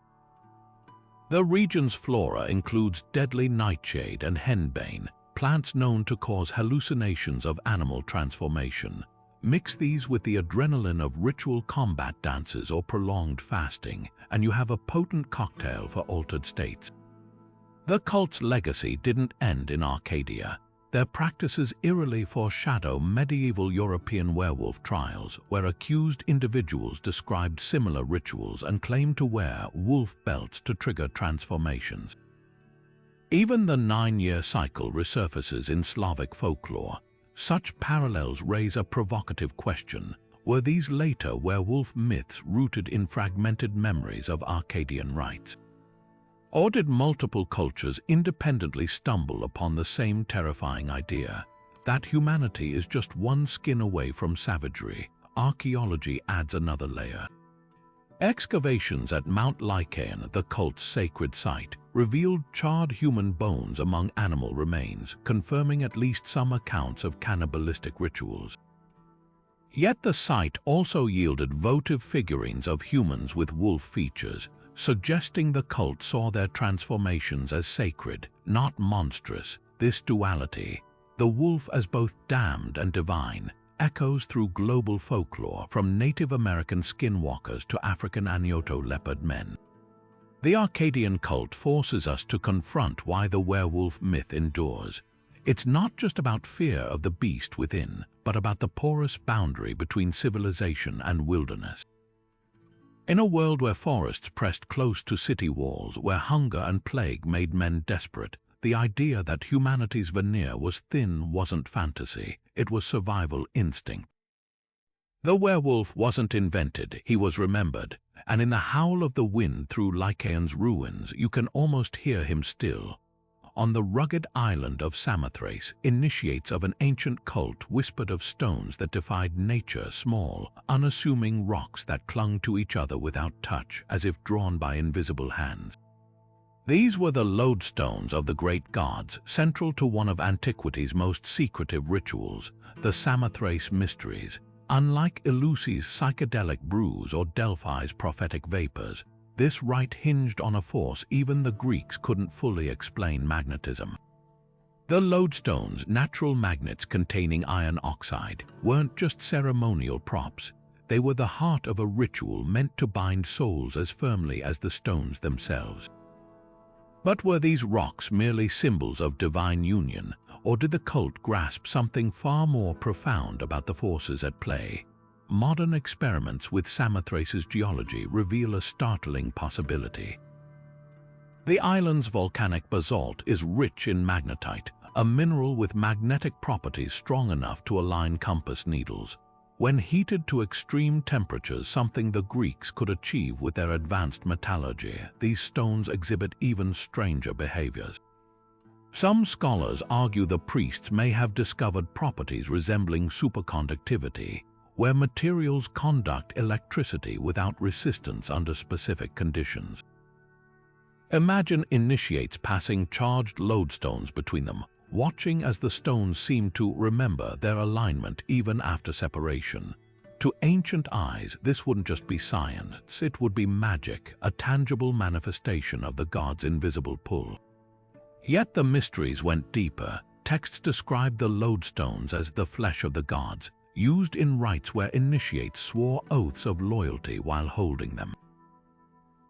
The region's flora includes deadly nightshade and henbane, plants known to cause hallucinations of animal transformation. Mix these with the adrenaline of ritual combat dances or prolonged fasting, and you have a potent cocktail for altered states. The cult's legacy didn't end in Arcadia. Their practices eerily foreshadow medieval European werewolf trials, where accused individuals described similar rituals and claimed to wear wolf belts to trigger transformations. Even the 9-year cycle resurfaces in Slavic folklore. Such parallels raise a provocative question. Were these later werewolf myths rooted in fragmented memories of Arcadian rites? Or did multiple cultures independently stumble upon the same terrifying idea, that humanity is just one skin away from savagery? Archaeology adds another layer. Excavations at Mount Lycaon, the cult's sacred site, revealed charred human bones among animal remains, confirming at least some accounts of cannibalistic rituals. Yet the site also yielded votive figurines of humans with wolf features, suggesting the cult saw their transformations as sacred, not monstrous. This duality, the wolf as both damned and divine, echoes through global folklore from Native American skinwalkers to African Anyoto leopard men. The Arcadian cult forces us to confront why the werewolf myth endures. It's not just about fear of the beast within, but about the porous boundary between civilization and wilderness. In a world where forests pressed close to city walls, where hunger and plague made men desperate, the idea that humanity's veneer was thin wasn't fantasy, it was survival instinct. The werewolf wasn't invented, he was remembered, and in the howl of the wind through Lycaon's ruins you can almost hear him still. On the rugged island of Samothrace, initiates of an ancient cult whispered of stones that defied nature, small, unassuming rocks that clung to each other without touch, as if drawn by invisible hands. These were the lodestones of the great gods, central to one of antiquity's most secretive rituals, the Samothrace mysteries. Unlike Eleusis' psychedelic brews or Delphi's prophetic vapors, this rite hinged on a force even the Greeks couldn't fully explain: magnetism. The lodestones, natural magnets containing iron oxide, weren't just ceremonial props. They were the heart of a ritual meant to bind souls as firmly as the stones themselves. But were these rocks merely symbols of divine union, or did the cult grasp something far more profound about the forces at play? Modern experiments with Samothrace's geology reveal a startling possibility. The island's volcanic basalt is rich in magnetite, a mineral with magnetic properties strong enough to align compass needles. When heated to extreme temperatures, something the Greeks could achieve with their advanced metallurgy, these stones exhibit even stranger behaviors. Some scholars argue the priests may have discovered properties resembling superconductivity, where materials conduct electricity without resistance under specific conditions. Imagine initiates passing charged lodestones between them, watching as the stones seem to remember their alignment even after separation. To ancient eyes, this wouldn't just be science, it would be magic, a tangible manifestation of the gods' invisible pull. Yet the mysteries went deeper. Texts described the lodestones as the flesh of the gods, used in rites where initiates swore oaths of loyalty while holding them.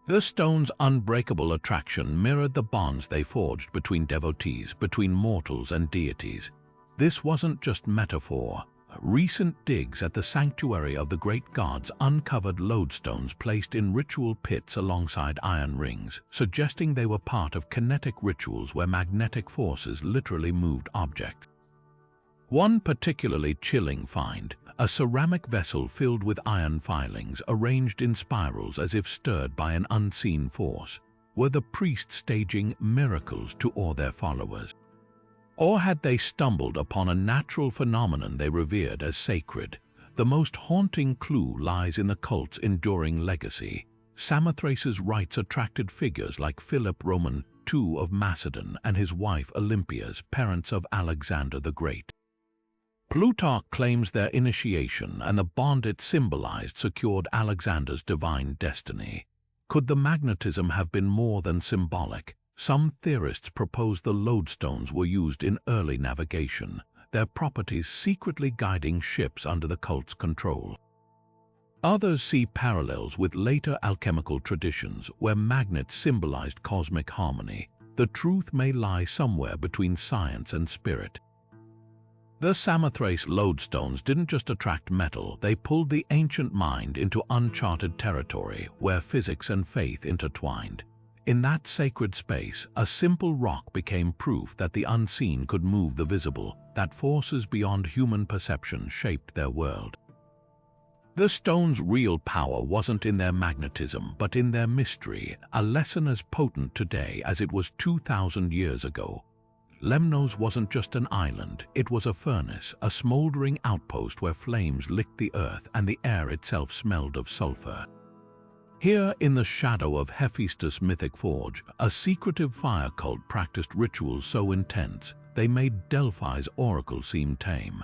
The stones' unbreakable attraction mirrored the bonds they forged between devotees, between mortals and deities. This wasn't just metaphor. Recent digs at the sanctuary of the great gods uncovered lodestones placed in ritual pits alongside iron rings, suggesting they were part of kinetic rituals where magnetic forces literally moved objects. One particularly chilling find, a ceramic vessel filled with iron filings arranged in spirals as if stirred by an unseen force. Were the priests staging miracles to awe their followers? Or had they stumbled upon a natural phenomenon they revered as sacred? The most haunting clue lies in the cult's enduring legacy. Samothrace's rites attracted figures like Philip Roman II of Macedon and his wife Olympias, parents of Alexander the Great. Plutarch claims their initiation and the bond it symbolized secured Alexander's divine destiny. Could the magnetism have been more than symbolic? Some theorists propose the lodestones were used in early navigation, their properties secretly guiding ships under the cult's control. Others see parallels with later alchemical traditions where magnets symbolized cosmic harmony. The truth may lie somewhere between science and spirit. The Samothrace lodestones didn't just attract metal, they pulled the ancient mind into uncharted territory where physics and faith intertwined. In that sacred space, a simple rock became proof that the unseen could move the visible, that forces beyond human perception shaped their world. The stones' real power wasn't in their magnetism, but in their mystery, a lesson as potent today as it was 2,000 years ago. Lemnos wasn't just an island, it was a furnace, a smoldering outpost where flames licked the earth and the air itself smelled of sulfur. Here, in the shadow of Hephaestus' mythic forge, a secretive fire cult practiced rituals so intense they made Delphi's oracle seem tame.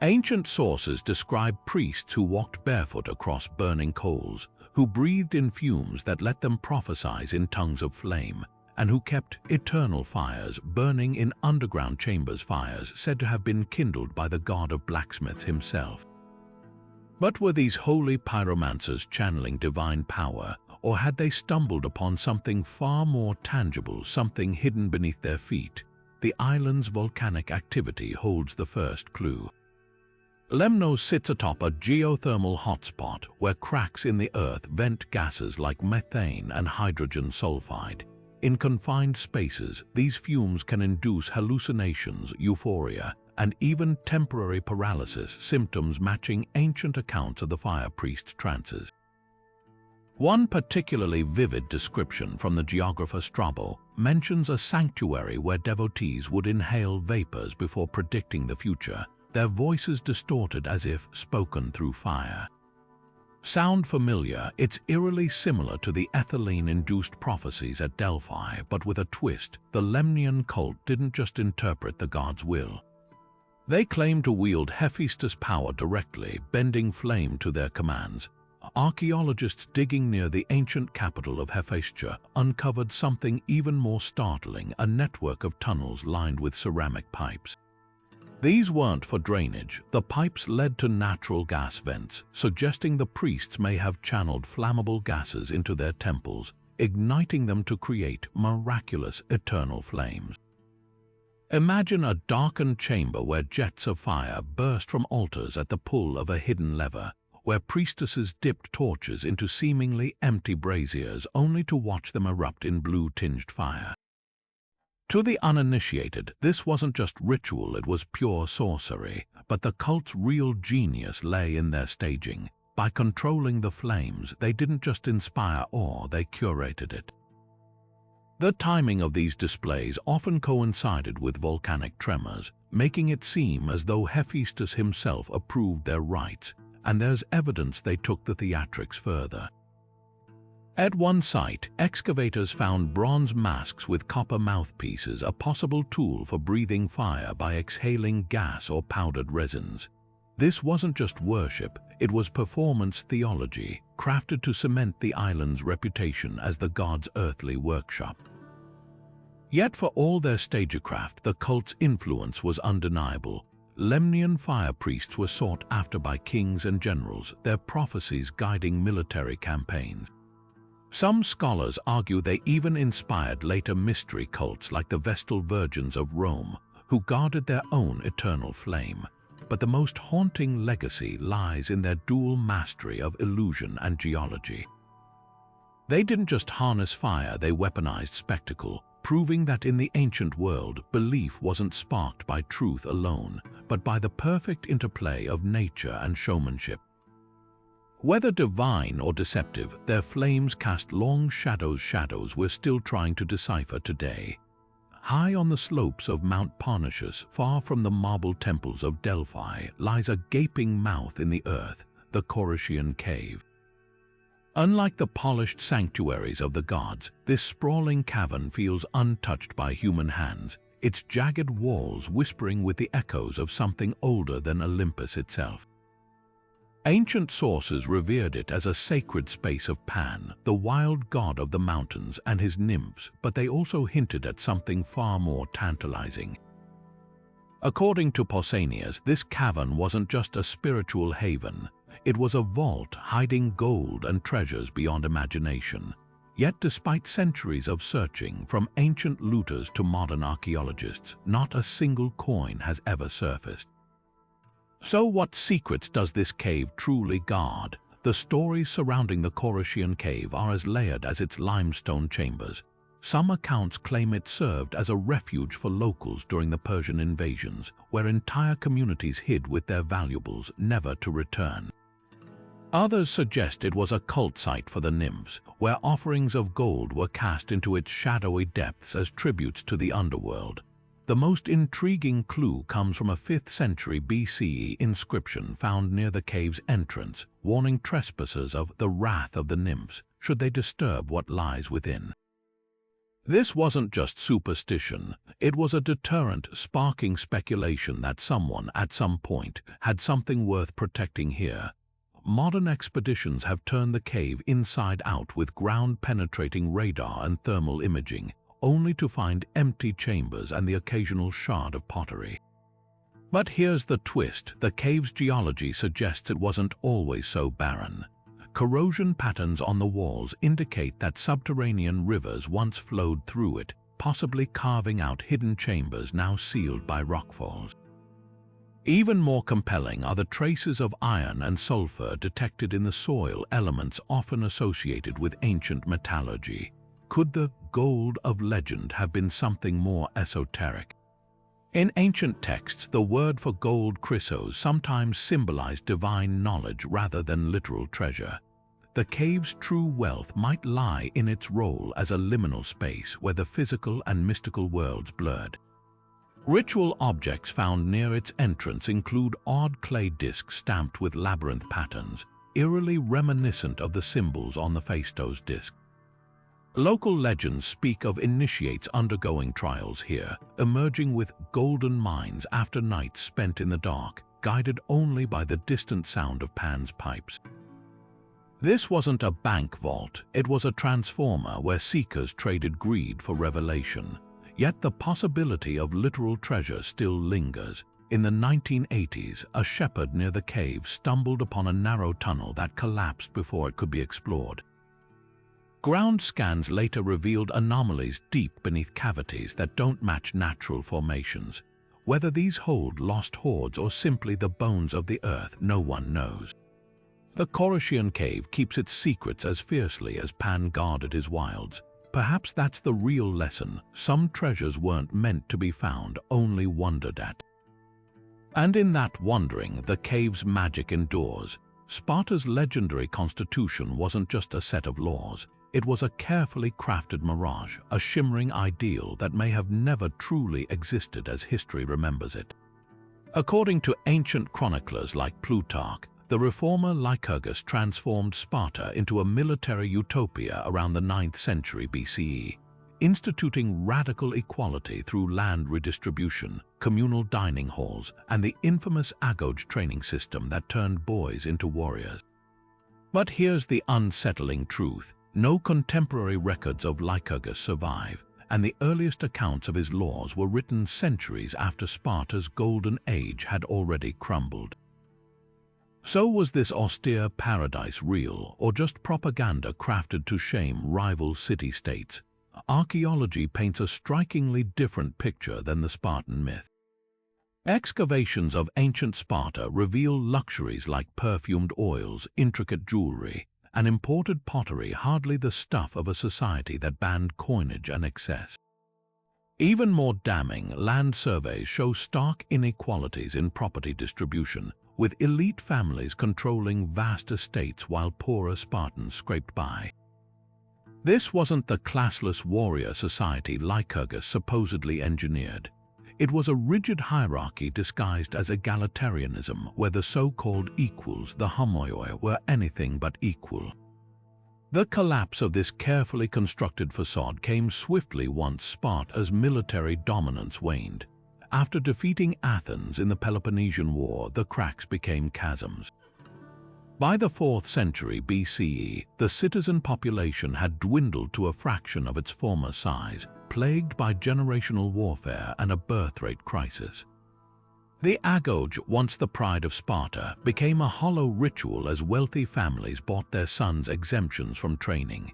Ancient sources describe priests who walked barefoot across burning coals, who breathed in fumes that let them prophesy in tongues of flame, and who kept eternal fires burning in underground chambers, fires said to have been kindled by the god of blacksmiths himself. But were these holy pyromancers channeling divine power, or had they stumbled upon something far more tangible, something hidden beneath their feet? The island's volcanic activity holds the first clue. Lemnos sits atop a geothermal hotspot where cracks in the earth vent gases like methane and hydrogen sulfide. In confined spaces, these fumes can induce hallucinations, euphoria, and even temporary paralysis, symptoms matching ancient accounts of the fire priest's trances. One particularly vivid description from the geographer Strabo mentions a sanctuary where devotees would inhale vapors before predicting the future, their voices distorted as if spoken through fire. Sound familiar? It's eerily similar to the ethylene-induced prophecies at Delphi, but with a twist. The Lemnian cult didn't just interpret the god's will. They claimed to wield Hephaestus' power directly, bending flame to their commands. Archaeologists digging near the ancient capital of Hephaestia uncovered something even more startling: a network of tunnels lined with ceramic pipes. These weren't for drainage. The pipes led to natural gas vents, suggesting the priests may have channeled flammable gases into their temples, igniting them to create miraculous eternal flames. Imagine a darkened chamber where jets of fire burst from altars at the pull of a hidden lever, where priestesses dipped torches into seemingly empty braziers only to watch them erupt in blue-tinged fire. To the uninitiated, this wasn't just ritual, it was pure sorcery, but the cult's real genius lay in their staging. By controlling the flames, they didn't just inspire awe, they curated it. The timing of these displays often coincided with volcanic tremors, making it seem as though Hephaestus himself approved their rites, and there's evidence they took the theatrics further. At one site, excavators found bronze masks with copper mouthpieces, a possible tool for breathing fire by exhaling gas or powdered resins. This wasn't just worship, it was performance theology, crafted to cement the island's reputation as the god's earthly workshop. Yet for all their stagecraft, the cult's influence was undeniable. Lemnian fire priests were sought after by kings and generals, their prophecies guiding military campaigns. Some scholars argue they even inspired later mystery cults like the Vestal Virgins of Rome, who guarded their own eternal flame. But the most haunting legacy lies in their dual mastery of illusion and geology. They didn't just harness fire, they weaponized spectacle, proving that in the ancient world, belief wasn't sparked by truth alone, but by the perfect interplay of nature and showmanship. Whether divine or deceptive, their flames cast long shadows we're still trying to decipher today. High on the slopes of Mount Parnassus, far from the marble temples of Delphi, lies a gaping mouth in the earth, the Korycian Cave. Unlike the polished sanctuaries of the gods, this sprawling cavern feels untouched by human hands, its jagged walls whispering with the echoes of something older than Olympus itself. Ancient sources revered it as a sacred space of Pan, the wild god of the mountains, and his nymphs, but they also hinted at something far more tantalizing. According to Pausanias, this cavern wasn't just a spiritual haven, it was a vault hiding gold and treasures beyond imagination. Yet despite centuries of searching, from ancient looters to modern archaeologists, not a single coin has ever surfaced. So what secrets does this cave truly guard? The stories surrounding the Korycian Cave are as layered as its limestone chambers. Some accounts claim it served as a refuge for locals during the Persian invasions, where entire communities hid with their valuables, never to return. Others suggest it was a cult site for the nymphs, where offerings of gold were cast into its shadowy depths as tributes to the underworld. The most intriguing clue comes from a 5th century BCE inscription found near the cave's entrance, warning trespassers of the wrath of the nymphs should they disturb what lies within. This wasn't just superstition, it was a deterrent sparking speculation that someone, at some point, had something worth protecting here. Modern expeditions have turned the cave inside out with ground-penetrating radar and thermal imaging, only to find empty chambers and the occasional shard of pottery. But here's the twist: the cave's geology suggests it wasn't always so barren. Corrosion patterns on the walls indicate that subterranean rivers once flowed through it, possibly carving out hidden chambers now sealed by rockfalls. Even more compelling are the traces of iron and sulfur detected in the soil, elements often associated with ancient metallurgy. Could the gold of legend have been something more esoteric? In ancient texts, the word for gold, chrysos, sometimes symbolized divine knowledge rather than literal treasure. The cave's true wealth might lie in its role as a liminal space where the physical and mystical worlds blurred. Ritual objects found near its entrance include odd clay discs stamped with labyrinth patterns, eerily reminiscent of the symbols on the Phaistos Disc. Local legends speak of initiates undergoing trials here, emerging with golden minds after nights spent in the dark, guided only by the distant sound of Pan's pipes. This wasn't a bank vault, it was a transformer where seekers traded greed for revelation. Yet the possibility of literal treasure still lingers. In the 1980s, a shepherd near the cave stumbled upon a narrow tunnel that collapsed before it could be explored. Ground scans later revealed anomalies deep beneath cavities that don't match natural formations. Whether these hold lost hoards or simply the bones of the earth, no one knows. The Coruscant cave keeps its secrets as fiercely as Pan guarded his wilds. Perhaps that's the real lesson: some treasures weren't meant to be found, only wondered at. And in that wandering, the cave's magic endures. Sparta's legendary constitution wasn't just a set of laws. It was a carefully crafted mirage, a shimmering ideal that may have never truly existed as history remembers it. According to ancient chroniclers like Plutarch, the reformer Lycurgus transformed Sparta into a military utopia around the 9th century BCE, instituting radical equality through land redistribution, communal dining halls, and the infamous agoge training system that turned boys into warriors. But here's the unsettling truth: no contemporary records of Lycurgus survive, and the earliest accounts of his laws were written centuries after Sparta's golden age had already crumbled. So was this austere paradise real, or just propaganda crafted to shame rival city-states? Archaeology paints a strikingly different picture than the Spartan myth. Excavations of ancient Sparta reveal luxuries like perfumed oils, intricate jewelry, and imported pottery, hardly the stuff of a society that banned coinage and excess. Even more damning, land surveys show stark inequalities in property distribution, with elite families controlling vast estates while poorer Spartans scraped by. This wasn't the classless warrior society Lycurgus supposedly engineered. It was a rigid hierarchy disguised as egalitarianism, where the so-called equals, the homoioi, were anything but equal. The collapse of this carefully constructed facade came swiftly once Sparta's military dominance waned. After defeating Athens in the Peloponnesian War, the cracks became chasms. By the 4th century BCE, the citizen population had dwindled to a fraction of its former size, plagued by generational warfare and a birth rate crisis. The agoge, once the pride of Sparta, became a hollow ritual as wealthy families bought their sons exemptions from training.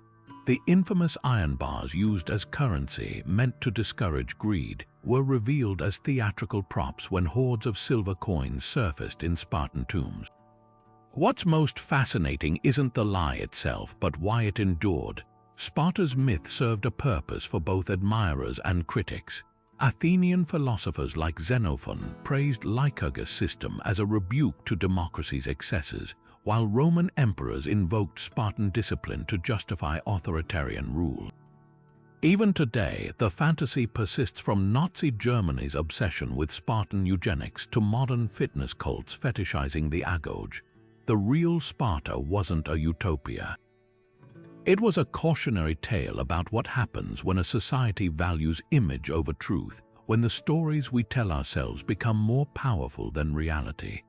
The infamous iron bars used as currency, meant to discourage greed, were revealed as theatrical props when hordes of silver coins surfaced in Spartan tombs. What's most fascinating isn't the lie itself, but why it endured. Sparta's myth served a purpose for both admirers and critics. Athenian philosophers like Xenophon praised Lycurgus' system as a rebuke to democracy's excesses, while Roman emperors invoked Spartan discipline to justify authoritarian rule. Even today, the fantasy persists, from Nazi Germany's obsession with Spartan eugenics to modern fitness cults fetishizing the agoge. The real Sparta wasn't a utopia. It was a cautionary tale about what happens when a society values image over truth, when the stories we tell ourselves become more powerful than reality.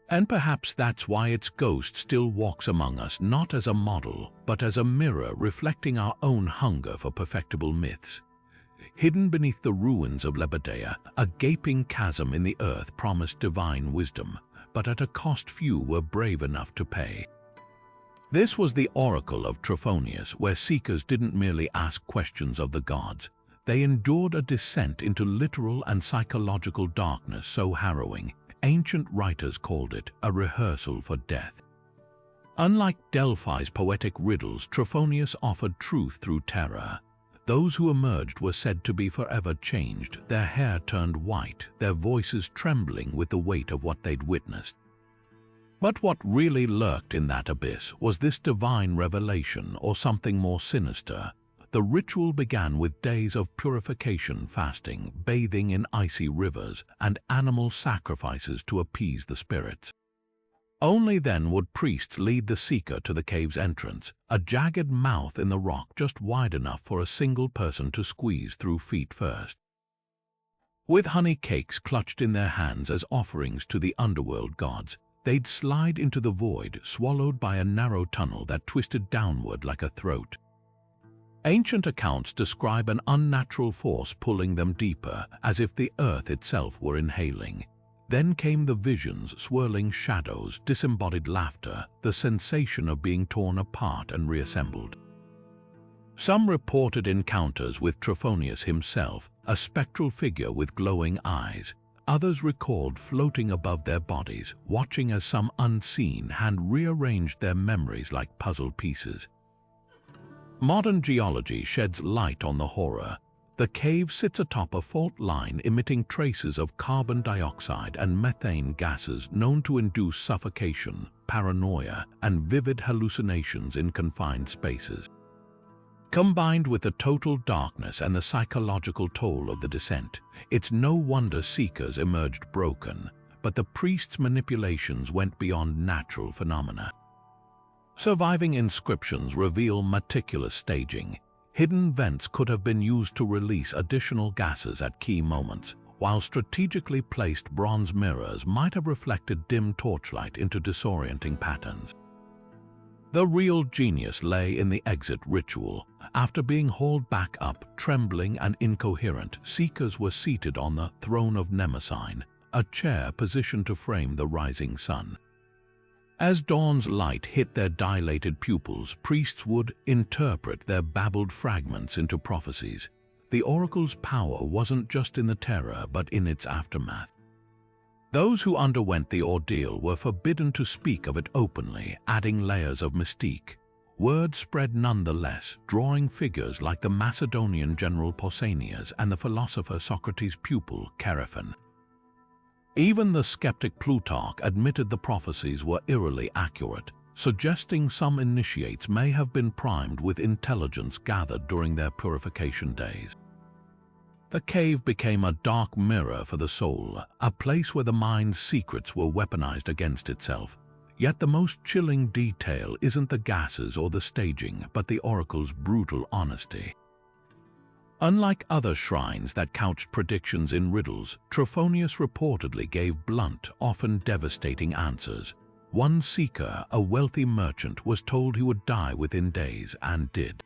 And perhaps that's why its ghost still walks among us, not as a model, but as a mirror reflecting our own hunger for perfectible myths. Hidden beneath the ruins of Labyrinth, a gaping chasm in the earth promised divine wisdom, but at a cost few were brave enough to pay. This was the Oracle of Trophonius, where seekers didn't merely ask questions of the gods. They endured a descent into literal and psychological darkness so harrowing, ancient writers called it a rehearsal for death. Unlike Delphi's poetic riddles, Trophonius offered truth through terror. Those who emerged were said to be forever changed, their hair turned white, their voices trembling with the weight of what they'd witnessed. But what really lurked in that abyss was this divine revelation, or something more sinister. The ritual began with days of purification, fasting, bathing in icy rivers, and animal sacrifices to appease the spirits. Only then would priests lead the seeker to the cave's entrance, a jagged mouth in the rock just wide enough for a single person to squeeze through feet first. With honey cakes clutched in their hands as offerings to the underworld gods, they'd slide into the void, swallowed by a narrow tunnel that twisted downward like a throat. Ancient accounts describe an unnatural force pulling them deeper, as if the earth itself were inhaling. Then came the visions, swirling shadows, disembodied laughter, the sensation of being torn apart and reassembled. Some reported encounters with Trophonius himself, a spectral figure with glowing eyes. Others recalled floating above their bodies, watching as some unseen hand rearranged their memories like puzzle pieces. Modern geology sheds light on the horror. The cave sits atop a fault line emitting traces of carbon dioxide and methane gases known to induce suffocation, paranoia, and vivid hallucinations in confined spaces. Combined with the total darkness and the psychological toll of the descent, it's no wonder seekers emerged broken, but the priests' manipulations went beyond natural phenomena. Surviving inscriptions reveal meticulous staging. Hidden vents could have been used to release additional gases at key moments, while strategically placed bronze mirrors might have reflected dim torchlight into disorienting patterns. The real genius lay in the exit ritual. After being hauled back up, trembling and incoherent, seekers were seated on the throne of Mnemosyne, a chair positioned to frame the rising sun. As dawn's light hit their dilated pupils, priests would interpret their babbled fragments into prophecies. The oracle's power wasn't just in the terror, but in its aftermath. Those who underwent the ordeal were forbidden to speak of it openly, adding layers of mystique. Word spread nonetheless, drawing figures like the Macedonian general Pausanias and the philosopher Socrates' pupil, Chaerephon. Even the skeptic Plutarch admitted the prophecies were eerily accurate, suggesting some initiates may have been primed with intelligence gathered during their purification days. The cave became a dark mirror for the soul, a place where the mind's secrets were weaponized against itself. Yet the most chilling detail isn't the gases or the staging, but the oracle's brutal honesty. Unlike other shrines that couched predictions in riddles, Trophonius reportedly gave blunt, often devastating answers. One seeker, a wealthy merchant, was told he would die within days, and did.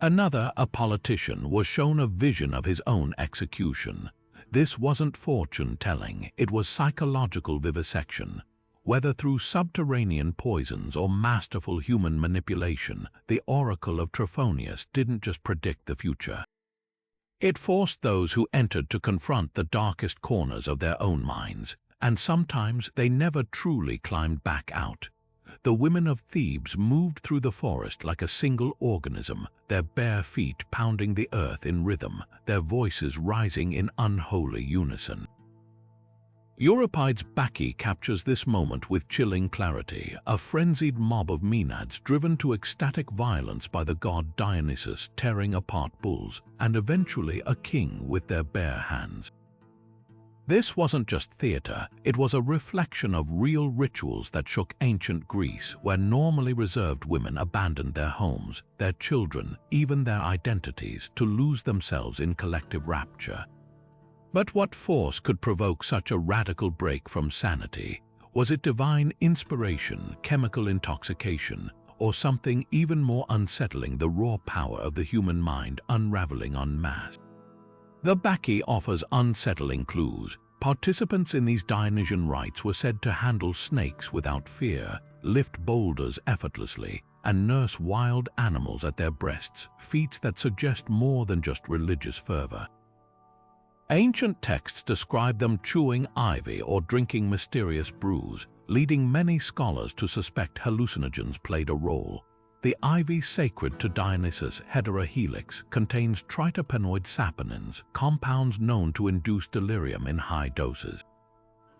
Another, a politician, was shown a vision of his own execution. This wasn't fortune-telling, it was psychological vivisection. Whether through subterranean poisons or masterful human manipulation, the Oracle of Trophonius didn't just predict the future. It forced those who entered to confront the darkest corners of their own minds, and sometimes they never truly climbed back out. The women of Thebes moved through the forest like a single organism, their bare feet pounding the earth in rhythm, their voices rising in unholy unison. Euripides' Bacchae captures this moment with chilling clarity, a frenzied mob of Maenads driven to ecstatic violence by the god Dionysus tearing apart bulls, and eventually a king with their bare hands. This wasn't just theater, it was a reflection of real rituals that shook ancient Greece, where normally reserved women abandoned their homes, their children, even their identities, to lose themselves in collective rapture. But what force could provoke such a radical break from sanity? Was it divine inspiration, chemical intoxication, or something even more unsettling, the raw power of the human mind unraveling en masse? The Bacchae offers unsettling clues. Participants in these Dionysian rites were said to handle snakes without fear, lift boulders effortlessly, and nurse wild animals at their breasts, feats that suggest more than just religious fervor. Ancient texts describe them chewing ivy or drinking mysterious brews, leading many scholars to suspect hallucinogens played a role. The ivy sacred to Dionysus, Hedera helix, contains tritopenoid saponins, compounds known to induce delirium in high doses.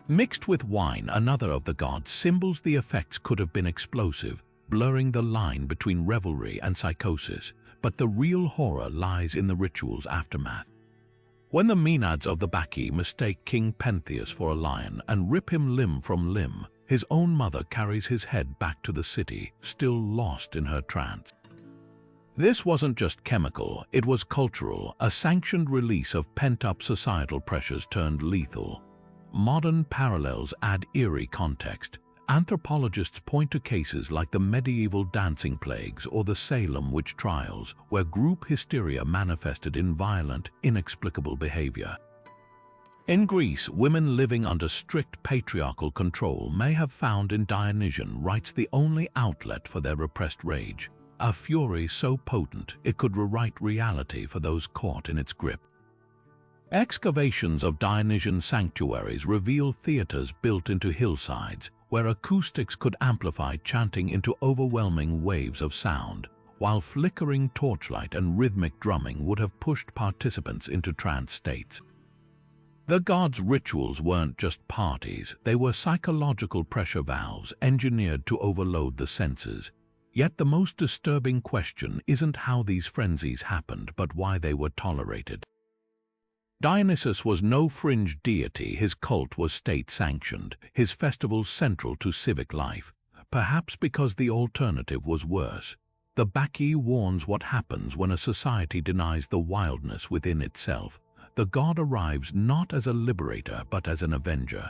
Mixed with wine, another of the gods, symbols the effects could have been explosive, blurring the line between revelry and psychosis, but the real horror lies in the ritual's aftermath. When the Maenads of the Bacchae mistake King Pentheus for a lion and rip him limb from limb, his own mother carries his head back to the city, still lost in her trance. This wasn't just chemical, it was cultural, a sanctioned release of pent-up societal pressures turned lethal. Modern parallels add eerie context. Anthropologists point to cases like the medieval dancing plagues or the Salem witch trials, where group hysteria manifested in violent, inexplicable behavior. In Greece, women living under strict patriarchal control may have found in Dionysian rites the only outlet for their repressed rage, a fury so potent it could rewrite reality for those caught in its grip. Excavations of Dionysian sanctuaries reveal theaters built into hillsides, where acoustics could amplify chanting into overwhelming waves of sound, while flickering torchlight and rhythmic drumming would have pushed participants into trance states. The gods' rituals weren't just parties, they were psychological pressure valves engineered to overload the senses. Yet the most disturbing question isn't how these frenzies happened, but why they were tolerated. Dionysus was no fringe deity, his cult was state-sanctioned, his festivals central to civic life, perhaps because the alternative was worse. The Bacchae warns what happens when a society denies the wildness within itself. The god arrives not as a liberator but as an avenger.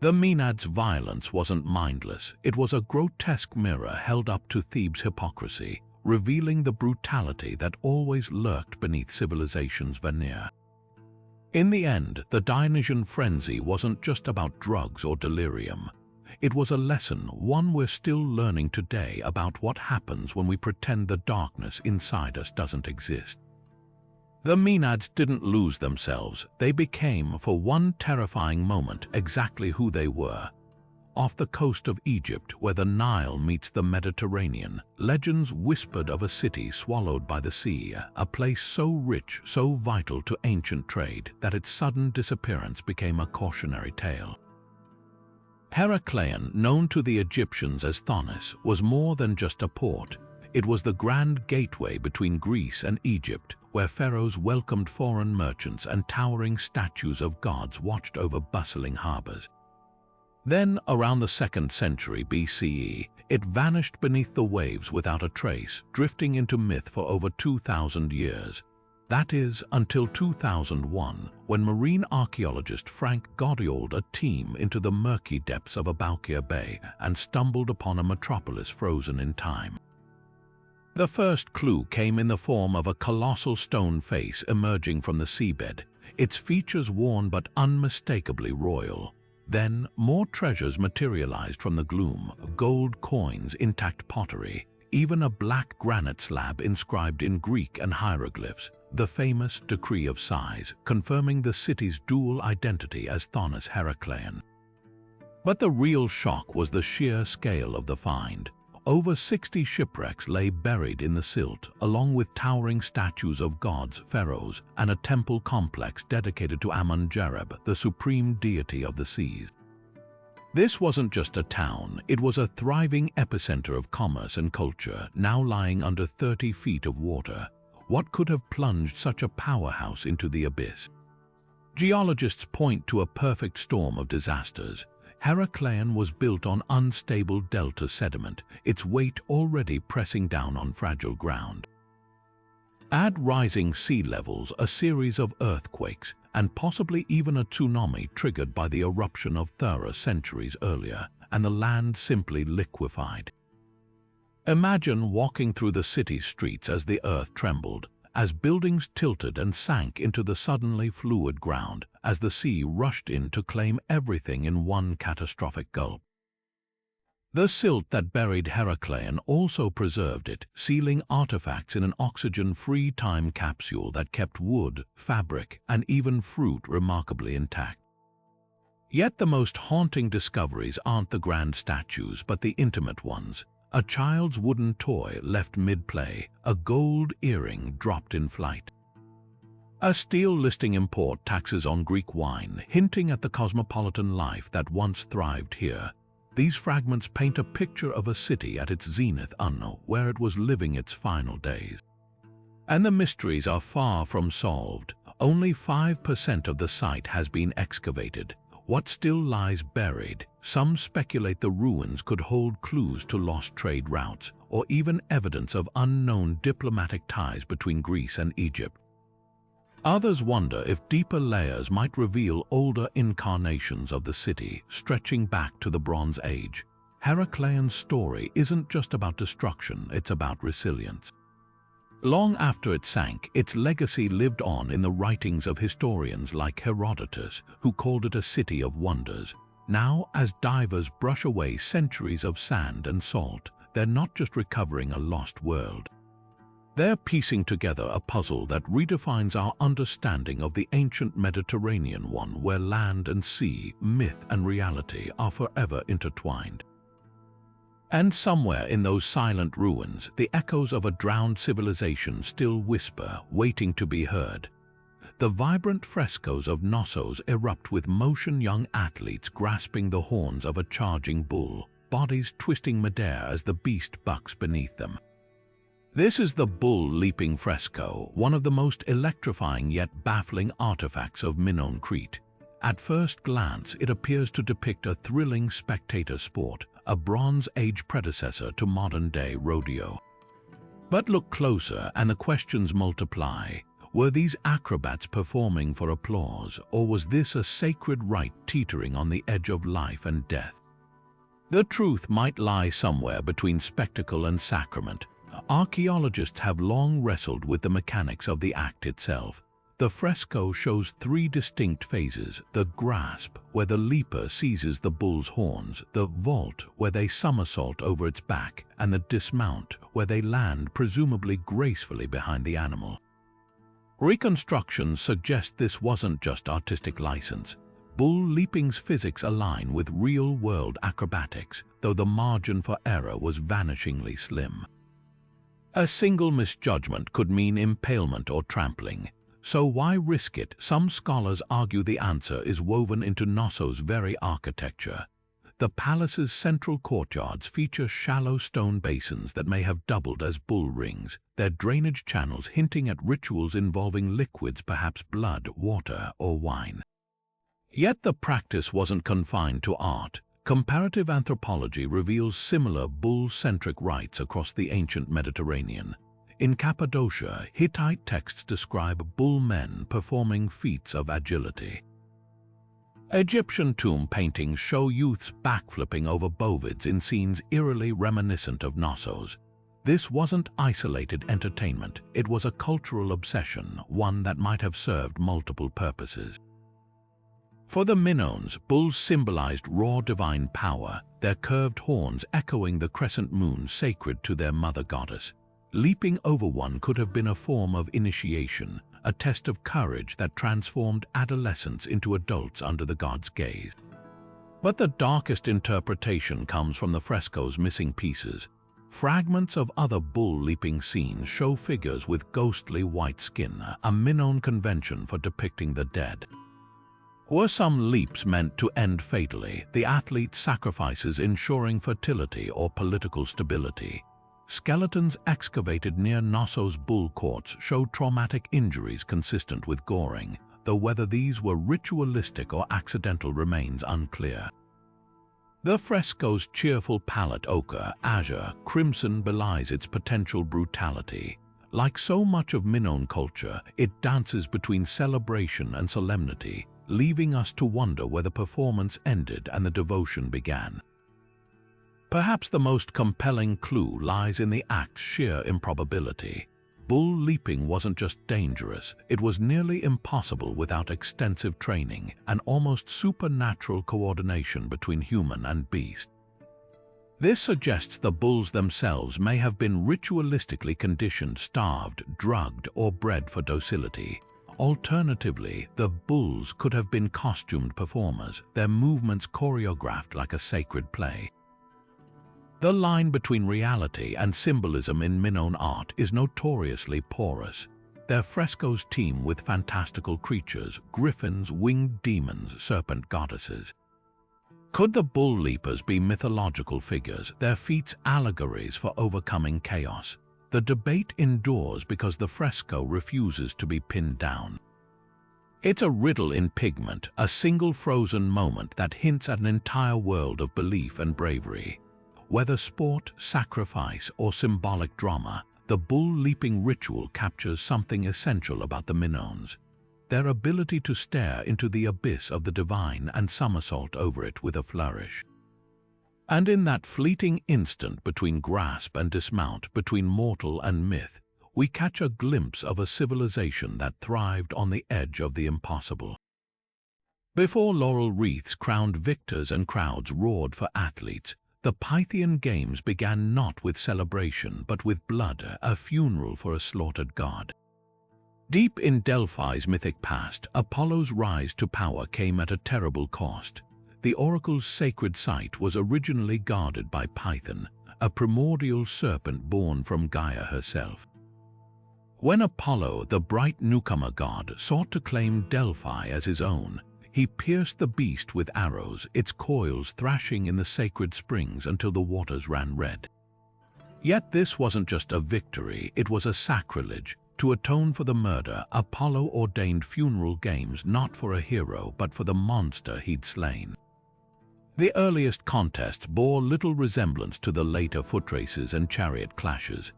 The Maenads' violence wasn't mindless, it was a grotesque mirror held up to Thebes' hypocrisy, revealing the brutality that always lurked beneath civilization's veneer. In the end, the Dionysian frenzy wasn't just about drugs or delirium. It was a lesson, one we're still learning today, about what happens when we pretend the darkness inside us doesn't exist. The Maenads didn't lose themselves, they became, for one terrifying moment, exactly who they were. Off the coast of Egypt, where the Nile meets the Mediterranean, legends whispered of a city swallowed by the sea, a place so rich, so vital to ancient trade, that its sudden disappearance became a cautionary tale. Heracleion, known to the Egyptians as Thonis, was more than just a port. It was the grand gateway between Greece and Egypt, where pharaohs welcomed foreign merchants and towering statues of gods watched over bustling harbors. Then, around the 2nd century BCE, it vanished beneath the waves without a trace, drifting into myth for over 2,000 years. That is, until 2001, when marine archaeologist Frank Goddeauled a team into the murky depths of Abaukia Bay and stumbled upon a metropolis frozen in time. The first clue came in the form of a colossal stone face emerging from the seabed, its features worn but unmistakably royal. Then, more treasures materialized from the gloom: gold coins, intact pottery, even a black granite slab inscribed in Greek and hieroglyphs, the famous Decree of Size, confirming the city's dual identity as Thonis Heracleion. But the real shock was the sheer scale of the find. Over 60 shipwrecks lay buried in the silt, along with towering statues of gods, pharaohs, and a temple complex dedicated to Amun-Jareb, the supreme deity of the seas. This wasn't just a town, it was a thriving epicenter of commerce and culture, now lying under 30 feet of water. What could have plunged such a powerhouse into the abyss? Geologists point to a perfect storm of disasters. Heracleion was built on unstable delta sediment, its weight already pressing down on fragile ground. Add rising sea levels, a series of earthquakes, and possibly even a tsunami triggered by the eruption of Thera centuries earlier, and the land simply liquefied. Imagine walking through the city streets as the earth trembled, as buildings tilted and sank into the suddenly fluid ground, as the sea rushed in to claim everything in one catastrophic gulp. The silt that buried Heracleion also preserved it, sealing artifacts in an oxygen-free time capsule that kept wood, fabric, and even fruit remarkably intact. Yet the most haunting discoveries aren't the grand statues, but the intimate ones. A child's wooden toy left mid-play, a gold earring dropped in flight. A stele listing import taxes on Greek wine, hinting at the cosmopolitan life that once thrived here. These fragments paint a picture of a city at its zenith, where it was living its final days. And the mysteries are far from solved. Only 5% of the site has been excavated. What still lies buried? Some speculate the ruins could hold clues to lost trade routes, or even evidence of unknown diplomatic ties between Greece and Egypt. Others wonder if deeper layers might reveal older incarnations of the city, stretching back to the Bronze Age. Heracleion's story isn't just about destruction, it's about resilience. Long after it sank, its legacy lived on in the writings of historians like Herodotus, who called it a city of wonders. Now, as divers brush away centuries of sand and salt, they're not just recovering a lost world. They're piecing together a puzzle that redefines our understanding of the ancient Mediterranean, one where land and sea, myth and reality are forever intertwined. And somewhere in those silent ruins, the echoes of a drowned civilization still whisper, waiting to be heard. The vibrant frescoes of Knossos erupt with motion, young athletes grasping the horns of a charging bull, bodies twisting midair as the beast bucks beneath them. This is the bull leaping fresco, one of the most electrifying yet baffling artifacts of Minoan Crete. At first glance, it appears to depict a thrilling spectator sport, a Bronze Age predecessor to modern-day rodeo. But look closer and the questions multiply. Were these acrobats performing for applause, or was this a sacred rite teetering on the edge of life and death? The truth might lie somewhere between spectacle and sacrament. Archaeologists have long wrestled with the mechanics of the act itself. The fresco shows 3 distinct phases: the grasp, where the leaper seizes the bull's horns, the vault, where they somersault over its back, and the dismount, where they land presumably gracefully behind the animal. Reconstructions suggest this wasn't just artistic license. Bull leaping's physics align with real-world acrobatics, though the margin for error was vanishingly slim. A single misjudgment could mean impalement or trampling. So why risk it? Some scholars argue the answer is woven into Knossos' very architecture. The palace's central courtyards feature shallow stone basins that may have doubled as bull rings, their drainage channels hinting at rituals involving liquids, perhaps blood, water, or wine. Yet the practice wasn't confined to art. Comparative anthropology reveals similar bull-centric rites across the ancient Mediterranean. In Cappadocia, Hittite texts describe bull men performing feats of agility. Egyptian tomb paintings show youths backflipping over bovids in scenes eerily reminiscent of Knossos. This wasn't isolated entertainment, it was a cultural obsession, one that might have served multiple purposes. For the Minoans, bulls symbolized raw divine power, their curved horns echoing the crescent moon sacred to their mother goddess. Leaping over one could have been a form of initiation, a test of courage that transformed adolescents into adults under the god's gaze. But the darkest interpretation comes from the fresco's missing pieces. Fragments of other bull-leaping scenes show figures with ghostly white skin, a Minoan convention for depicting the dead. Were some leaps meant to end fatally, the athlete's sacrifices ensuring fertility or political stability? Skeletons excavated near Knossos bull courts show traumatic injuries consistent with goring, though whether these were ritualistic or accidental remains unclear. The fresco's cheerful palette ochre, azure, crimson belies its potential brutality. Like so much of Minoan culture, it dances between celebration and solemnity, leaving us to wonder where the performance ended and the devotion began. Perhaps the most compelling clue lies in the act's sheer improbability. Bull leaping wasn't just dangerous, it was nearly impossible without extensive training and almost supernatural coordination between human and beast. This suggests the bulls themselves may have been ritualistically conditioned, starved, drugged, or bred for docility. Alternatively, the bulls could have been costumed performers, their movements choreographed like a sacred play. The line between reality and symbolism in Minoan art is notoriously porous. Their frescoes teem with fantastical creatures, griffins, winged demons, serpent goddesses. Could the bull leapers be mythological figures, their feats allegories for overcoming chaos? The debate endures because the fresco refuses to be pinned down. It's a riddle in pigment, a single frozen moment that hints at an entire world of belief and bravery. Whether sport, sacrifice, or symbolic drama, the bull-leaping ritual captures something essential about the Minoans: their ability to stare into the abyss of the divine and somersault over it with a flourish. And in that fleeting instant between grasp and dismount, between mortal and myth, we catch a glimpse of a civilization that thrived on the edge of the impossible. Before laurel wreaths crowned victors and crowds roared for athletes, the Pythian Games began not with celebration but with blood, a funeral for a slaughtered god. Deep in Delphi's mythic past, Apollo's rise to power came at a terrible cost. The oracle's sacred site was originally guarded by Python, a primordial serpent born from Gaia herself. When Apollo, the bright newcomer god, sought to claim Delphi as his own, he pierced the beast with arrows, its coils thrashing in the sacred springs until the waters ran red. Yet this wasn't just a victory, it was a sacrilege. To atone for the murder, Apollo ordained funeral games not for a hero but for the monster he'd slain. The earliest contests bore little resemblance to the later foot races and chariot clashes.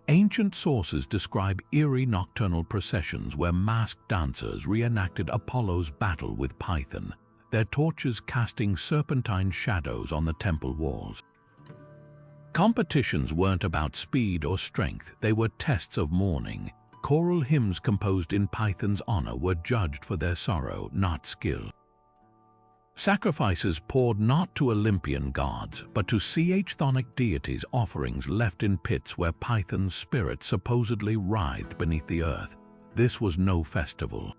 Ancient sources describe eerie nocturnal processions where masked dancers reenacted Apollo's battle with Python, their torches casting serpentine shadows on the temple walls. Competitions weren't about speed or strength, they were tests of mourning. Choral hymns composed in Python's honor were judged for their sorrow, not skill. Sacrifices poured not to Olympian gods, but to chthonic deities, offerings left in pits where Python's spirit supposedly writhed beneath the earth. This was no festival.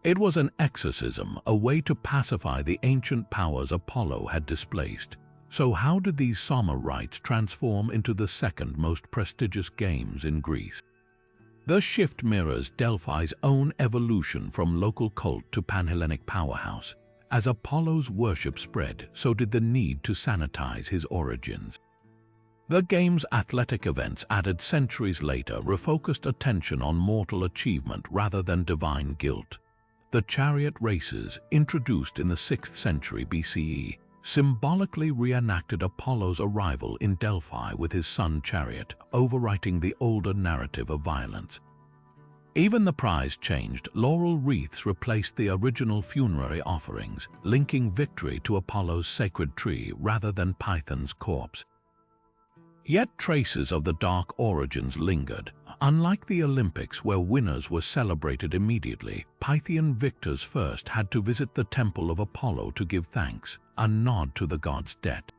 It was an exorcism, a way to pacify the ancient powers Apollo had displaced. So how did these somber rites transform into the second most prestigious games in Greece? The shift mirrors Delphi's own evolution from local cult to Panhellenic powerhouse. As Apollo's worship spread, so did the need to sanitize his origins. The game's athletic events added centuries later refocused attention on mortal achievement rather than divine guilt. The chariot races, introduced in the 6th century BCE, symbolically reenacted Apollo's arrival in Delphi with his sun chariot, overwriting the older narrative of violence. Even the prize changed. Laurel wreaths replaced the original funerary offerings, linking victory to Apollo's sacred tree rather than Python's corpse. Yet traces of the dark origins lingered. Unlike the Olympics, where winners were celebrated immediately, Pythian victors first had to visit the temple of Apollo to give thanks, a nod to the god's debt.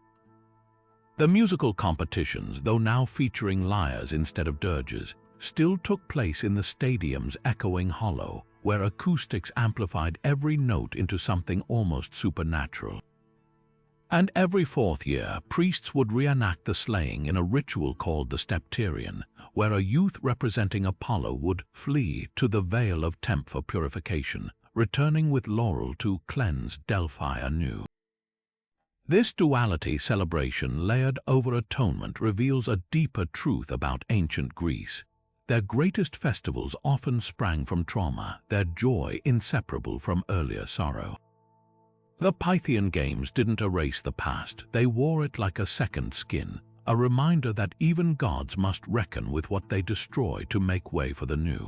The musical competitions, though now featuring lyres instead of dirges, still took place in the stadium's echoing hollow, where acoustics amplified every note into something almost supernatural. And every 4th year, priests would reenact the slaying in a ritual called the Stepterion, where a youth representing Apollo would flee to the Vale of Temp for purification, returning with laurel to cleanse Delphi anew. This duality celebration layered over atonement reveals a deeper truth about ancient Greece. Their greatest festivals often sprang from trauma, their joy inseparable from earlier sorrow. The Pythian games didn't erase the past, they wore it like a second skin, a reminder that even gods must reckon with what they destroy to make way for the new.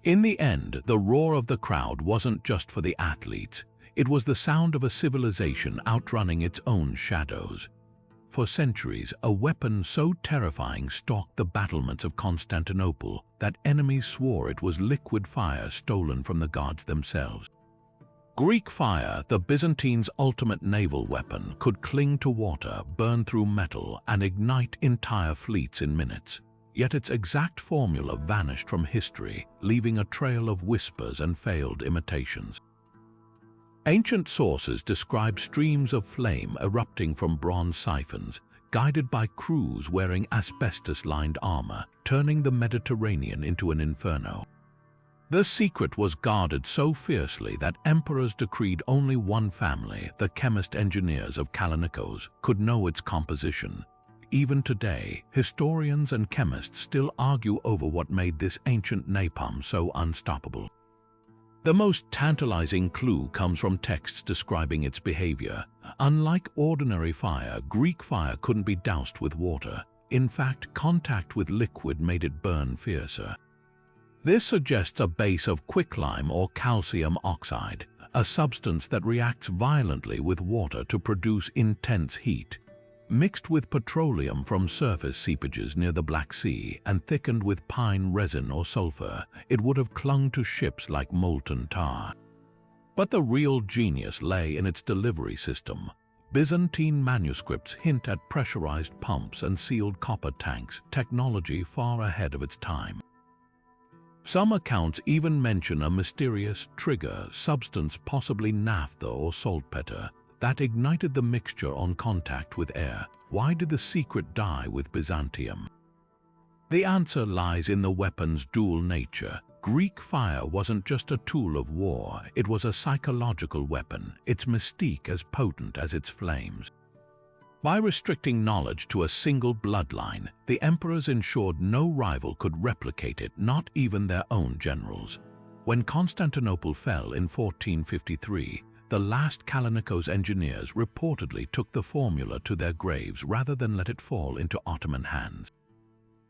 In the end, the roar of the crowd wasn't just for the athletes, it was the sound of a civilization outrunning its own shadows. For centuries, a weapon so terrifying stalked the battlements of Constantinople that enemies swore it was liquid fire stolen from the gods themselves. Greek fire, the Byzantines' ultimate naval weapon, could cling to water, burn through metal, and ignite entire fleets in minutes. Yet its exact formula vanished from history, leaving a trail of whispers and failed imitations. Ancient sources describe streams of flame erupting from bronze siphons, guided by crews wearing asbestos-lined armor, turning the Mediterranean into an inferno. The secret was guarded so fiercely that emperors decreed only one family, the chemist-engineers of Kallinikos, could know its composition. Even today, historians and chemists still argue over what made this ancient napalm so unstoppable. The most tantalizing clue comes from texts describing its behavior. Unlike ordinary fire, Greek fire couldn't be doused with water. In fact, contact with liquid made it burn fiercer. This suggests a base of quicklime or calcium oxide, a substance that reacts violently with water to produce intense heat. Mixed with petroleum from surface seepages near the Black Sea and thickened with pine resin or sulfur, it would have clung to ships like molten tar. But the real genius lay in its delivery system. Byzantine manuscripts hint at pressurized pumps and sealed copper tanks, technology far ahead of its time. Some accounts even mention a mysterious trigger substance, possibly naphtha or saltpeter, that ignited the mixture on contact with air. Why did the secret die with Byzantium? The answer lies in the weapon's dual nature. Greek fire wasn't just a tool of war, it was a psychological weapon, its mystique as potent as its flames. By restricting knowledge to a single bloodline, the emperors ensured no rival could replicate it, not even their own generals. When Constantinople fell in 1453, the last Kallinikos engineers reportedly took the formula to their graves rather than let it fall into Ottoman hands.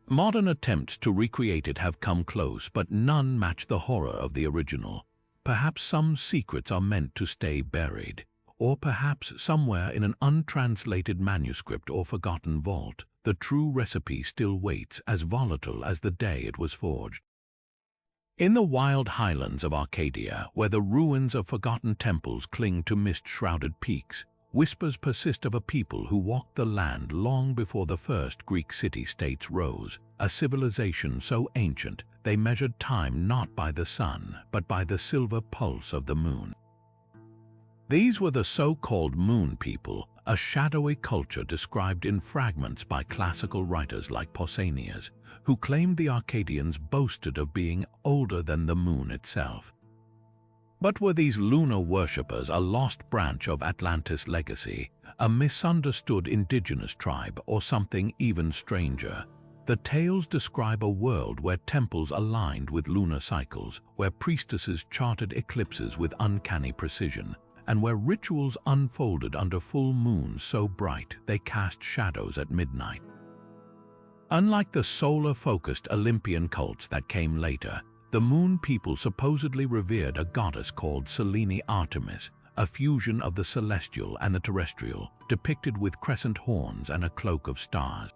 Modern attempts to recreate it have come close, but none match the horror of the original. Perhaps some secrets are meant to stay buried. Or perhaps somewhere in an untranslated manuscript or forgotten vault, the true recipe still waits, as volatile as the day it was forged. In the wild highlands of Arcadia, where the ruins of forgotten temples cling to mist-shrouded peaks, whispers persist of a people who walked the land long before the first Greek city-states rose, a civilization so ancient they measured time not by the sun, but by the silver pulse of the moon. These were the so-called Moon People, a shadowy culture described in fragments by classical writers like Pausanias, who claimed the Arcadians boasted of being older than the moon itself. But were these lunar worshippers a lost branch of Atlantis' legacy, a misunderstood indigenous tribe, or something even stranger? The tales describe a world where temples aligned with lunar cycles, where priestesses charted eclipses with uncanny precision, and where rituals unfolded under full moons so bright they cast shadows at midnight. Unlike the solar-focused Olympian cults that came later, the Moon People supposedly revered a goddess called Selene Artemis, a fusion of the celestial and the terrestrial, depicted with crescent horns and a cloak of stars.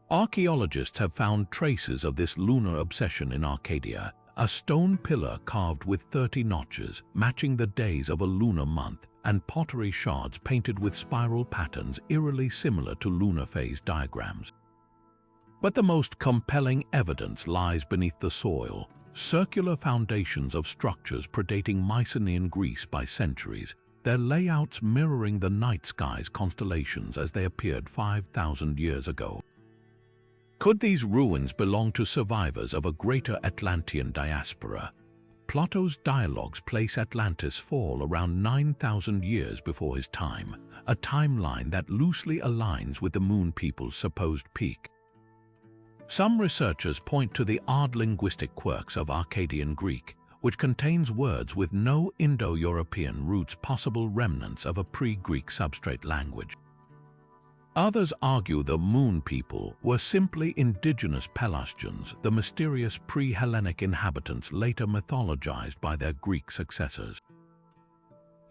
Archaeologists have found traces of this lunar obsession in Arcadia, a stone pillar carved with 30 notches, matching the days of a lunar month, and pottery shards painted with spiral patterns eerily similar to lunar phase diagrams. But the most compelling evidence lies beneath the soil, circular foundations of structures predating Mycenaean Greece by centuries, their layouts mirroring the night sky's constellations as they appeared 5,000 years ago. Could these ruins belong to survivors of a greater Atlantean diaspora? Plato's dialogues place Atlantis' fall around 9,000 years before his time, a timeline that loosely aligns with the Moon People's supposed peak. Some researchers point to the odd linguistic quirks of Akkadian Greek, which contains words with no Indo-European roots, possible remnants of a pre-Greek substrate language. Others argue the Moon people were simply indigenous Pelasgians, the mysterious pre-Hellenic inhabitants later mythologized by their Greek successors.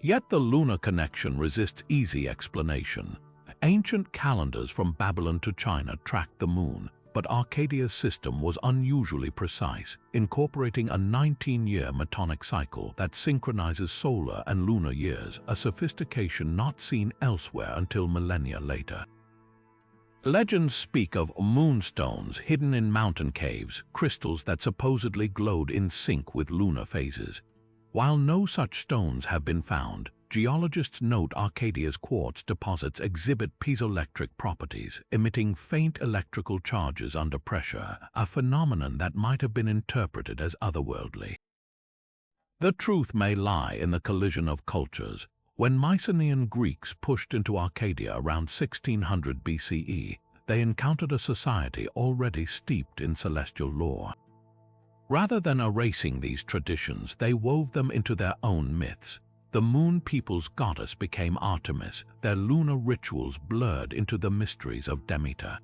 Yet the lunar connection resists easy explanation. Ancient calendars from Babylon to China tracked the moon, but Akkadia's system was unusually precise, incorporating a 19-year metonic cycle that synchronizes solar and lunar years, a sophistication not seen elsewhere until millennia later. Legends speak of moonstones hidden in mountain caves, crystals that supposedly glowed in sync with lunar phases. While no such stones have been found, geologists note Akkadia's quartz deposits exhibit piezoelectric properties, emitting faint electrical charges under pressure, a phenomenon that might have been interpreted as otherworldly. The truth may lie in the collision of cultures. When Mycenaean Greeks pushed into Arcadia around 1600 BCE, they encountered a society already steeped in celestial lore. Rather than erasing these traditions, they wove them into their own myths. The Moon people's goddess became Artemis, their lunar rituals blurred into the mysteries of Demeter.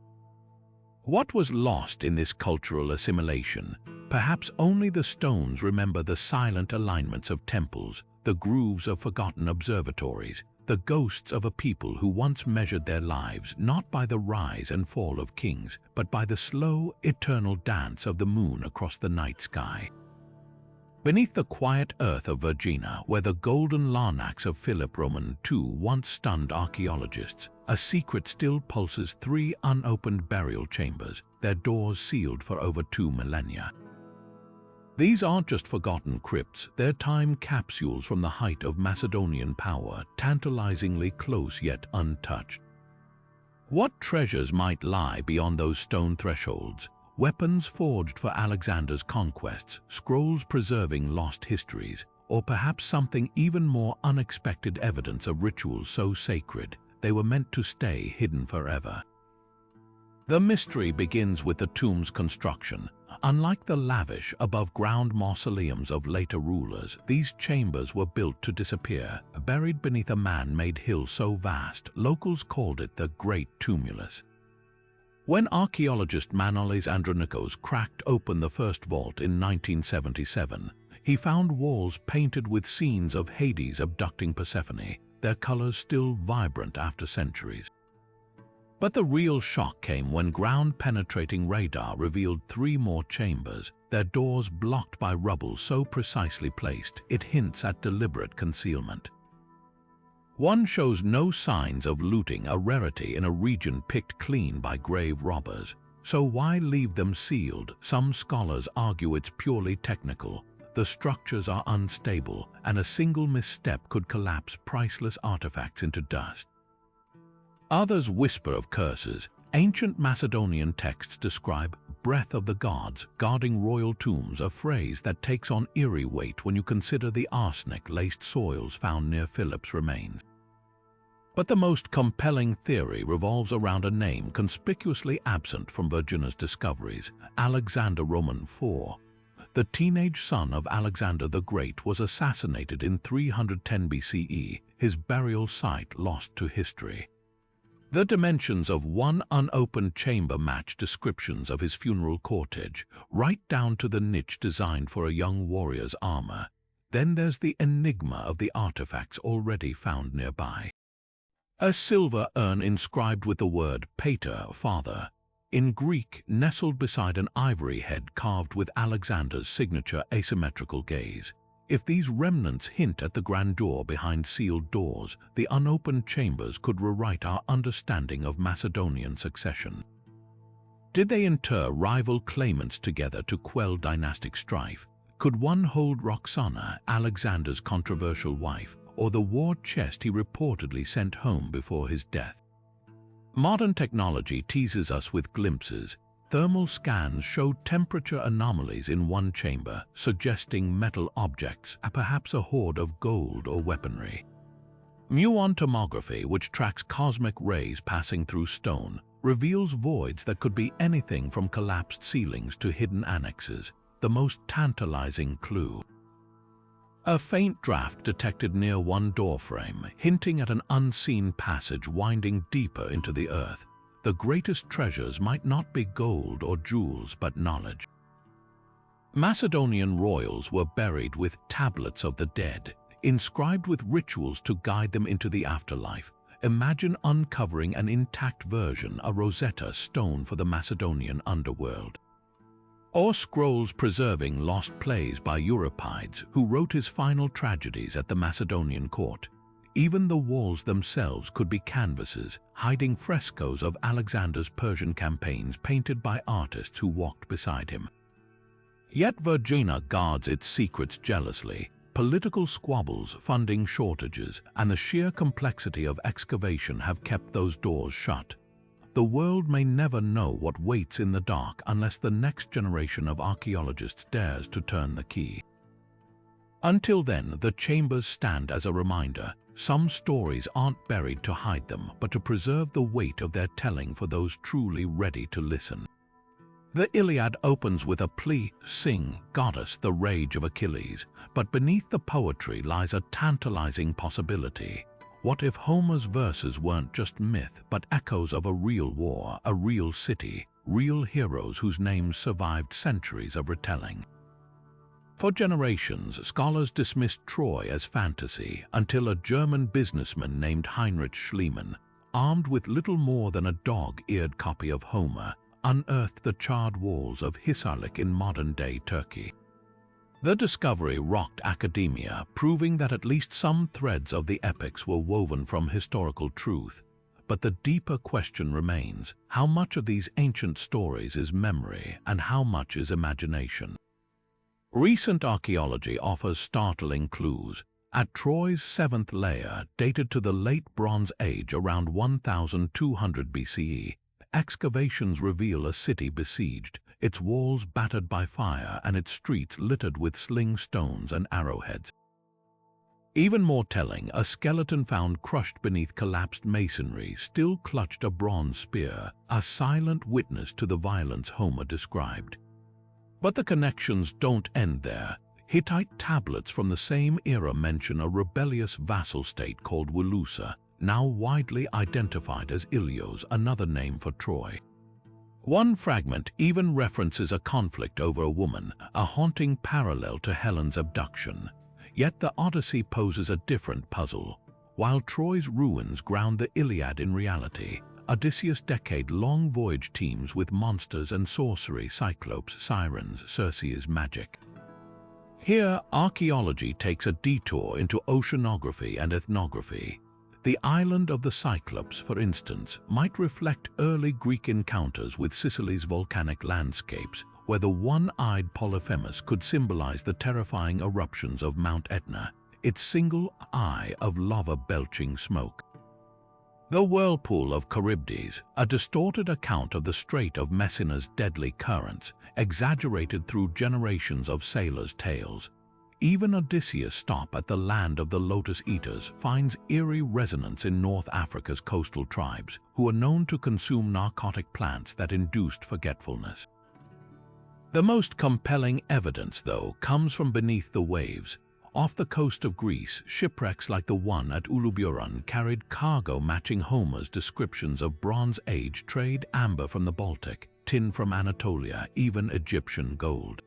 What was lost in this cultural assimilation? Perhaps only the stones remember the silent alignments of temples, the grooves of forgotten observatories, the ghosts of a people who once measured their lives not by the rise and fall of kings, but by the slow, eternal dance of the moon across the night sky. Beneath the quiet earth of Vergina, where the golden larnax of Philip Roman II once stunned archaeologists, a secret still pulses: 3 unopened burial chambers, their doors sealed for over 2 millennia. These aren't just forgotten crypts, they're time capsules from the height of Macedonian power, tantalizingly close yet untouched. What treasures might lie beyond those stone thresholds? Weapons forged for Alexander's conquests, scrolls preserving lost histories, or perhaps something even more unexpected: evidence of rituals so sacred they were meant to stay hidden forever. The mystery begins with the tomb's construction. Unlike the lavish, above-ground mausoleums of later rulers, these chambers were built to disappear, buried beneath a man-made hill so vast, locals called it the Great Tumulus. When archaeologist Manolis Andronikos cracked open the first vault in 1977, he found walls painted with scenes of Hades abducting Persephone, their colors still vibrant after centuries. But the real shock came when ground-penetrating radar revealed 3 more chambers, their doors blocked by rubble so precisely placed it hints at deliberate concealment. One shows no signs of looting, a rarity in a region picked clean by grave robbers. So why leave them sealed? Some scholars argue it's purely technical. The structures are unstable, and a single misstep could collapse priceless artifacts into dust. Others whisper of curses. Ancient Macedonian texts describe "breath of the gods" guarding royal tombs, a phrase that takes on eerie weight when you consider the arsenic-laced soils found near Philip's remains. But the most compelling theory revolves around a name conspicuously absent from Vergina's discoveries: Alexander Roman IV. The teenage son of Alexander the Great was assassinated in 310 BCE, his burial site lost to history. The dimensions of one unopened chamber match descriptions of his funeral cortege, right down to the niche designed for a young warrior's armor. Then there's the enigma of the artifacts already found nearby. A silver urn inscribed with the word pater, father, in Greek, nestled beside an ivory head carved with Alexander's signature asymmetrical gaze. If these remnants hint at the grandeur behind sealed doors, the unopened chambers could rewrite our understanding of Macedonian succession. Did they inter rival claimants together to quell dynastic strife? Could one hold Roxana, Alexander's controversial wife, or the war chest he reportedly sent home before his death? Modern technology teases us with glimpses. Thermal scans show temperature anomalies in one chamber, suggesting metal objects, perhaps a hoard of gold or weaponry. Muon tomography, which tracks cosmic rays passing through stone, reveals voids that could be anything from collapsed ceilings to hidden annexes, the most tantalizing clue. A faint draft detected near one doorframe, hinting at an unseen passage winding deeper into the earth. The greatest treasures might not be gold or jewels, but knowledge. Macedonian royals were buried with tablets of the dead, inscribed with rituals to guide them into the afterlife. Imagine uncovering an intact version, a Rosetta Stone for the Macedonian underworld. Or scrolls preserving lost plays by Euripides, who wrote his final tragedies at the Macedonian court. Even the walls themselves could be canvases, hiding frescoes of Alexander's Persian campaigns painted by artists who walked beside him. Yet Vergina guards its secrets jealously. Political squabbles, funding shortages, and the sheer complexity of excavation have kept those doors shut. The world may never know what waits in the dark unless the next generation of archaeologists dares to turn the key. Until then, the chambers stand as a reminder. Some stories aren't buried to hide them, but to preserve the weight of their telling for those truly ready to listen. The Iliad opens with a plea, "Sing, goddess, the rage of Achilles," but beneath the poetry lies a tantalizing possibility. What if Homer's verses weren't just myth, but echoes of a real war, a real city, real heroes whose names survived centuries of retelling? For generations, scholars dismissed Troy as fantasy until a German businessman named Heinrich Schliemann, armed with little more than a dog-eared copy of Homer, unearthed the charred walls of Helike in modern-day Turkey. The discovery rocked academia, proving that at least some threads of the epics were woven from historical truth. But the deeper question remains: how much of these ancient stories is memory and how much is imagination? Recent archaeology offers startling clues. At Troy's seventh layer, dated to the late Bronze Age around 1200 BCE, excavations reveal a city besieged, its walls battered by fire and its streets littered with sling stones and arrowheads. Even more telling, a skeleton found crushed beneath collapsed masonry still clutched a bronze spear, a silent witness to the violence Homer described. But the connections don't end there. Hittite tablets from the same era mention a rebellious vassal state called Wilusa, now widely identified as Ilios, another name for Troy. One fragment even references a conflict over a woman, a haunting parallel to Helen's abduction. Yet the Odyssey poses a different puzzle. While Troy's ruins ground the Iliad in reality, Odysseus' decade-long voyage teems with monsters and sorcery, cyclopes, sirens, Circe's magic. Here, archaeology takes a detour into oceanography and ethnography. The island of the Cyclops, for instance, might reflect early Greek encounters with Sicily's volcanic landscapes, where the one-eyed Polyphemus could symbolize the terrifying eruptions of Mount Etna, its single eye of lava-belching smoke. The Whirlpool of Charybdis, a distorted account of the Strait of Messina's deadly currents, exaggerated through generations of sailors' tales. Even Odysseus' stop at the land of the Lotus Eaters finds eerie resonance in North Africa's coastal tribes, who are known to consume narcotic plants that induced forgetfulness. The most compelling evidence, though, comes from beneath the waves. Off the coast of Greece, shipwrecks like the one at Uluburan carried cargo matching Homer's descriptions of Bronze Age trade, amber from the Baltic, tin from Anatolia, even Egyptian gold.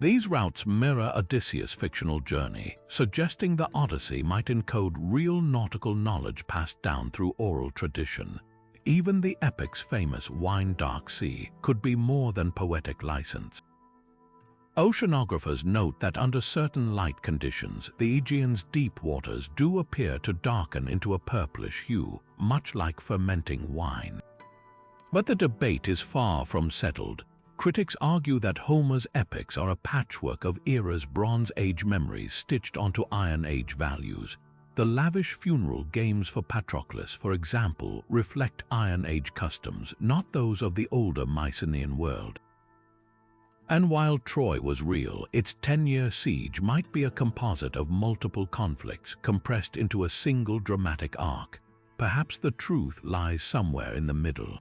These routes mirror Odysseus' fictional journey, suggesting the Odyssey might encode real nautical knowledge passed down through oral tradition. Even the epic's famous Wine Dark Sea could be more than poetic license. Oceanographers note that under certain light conditions, the Aegean's deep waters do appear to darken into a purplish hue, much like fermenting wine. But the debate is far from settled. Critics argue that Homer's epics are a patchwork of eras' Bronze Age memories stitched onto Iron Age values. The lavish funeral games for Patroclus, for example, reflect Iron Age customs, not those of the older Mycenaean world. And while Troy was real, its 10-year siege might be a composite of multiple conflicts compressed into a single dramatic arc. Perhaps the truth lies somewhere in the middle.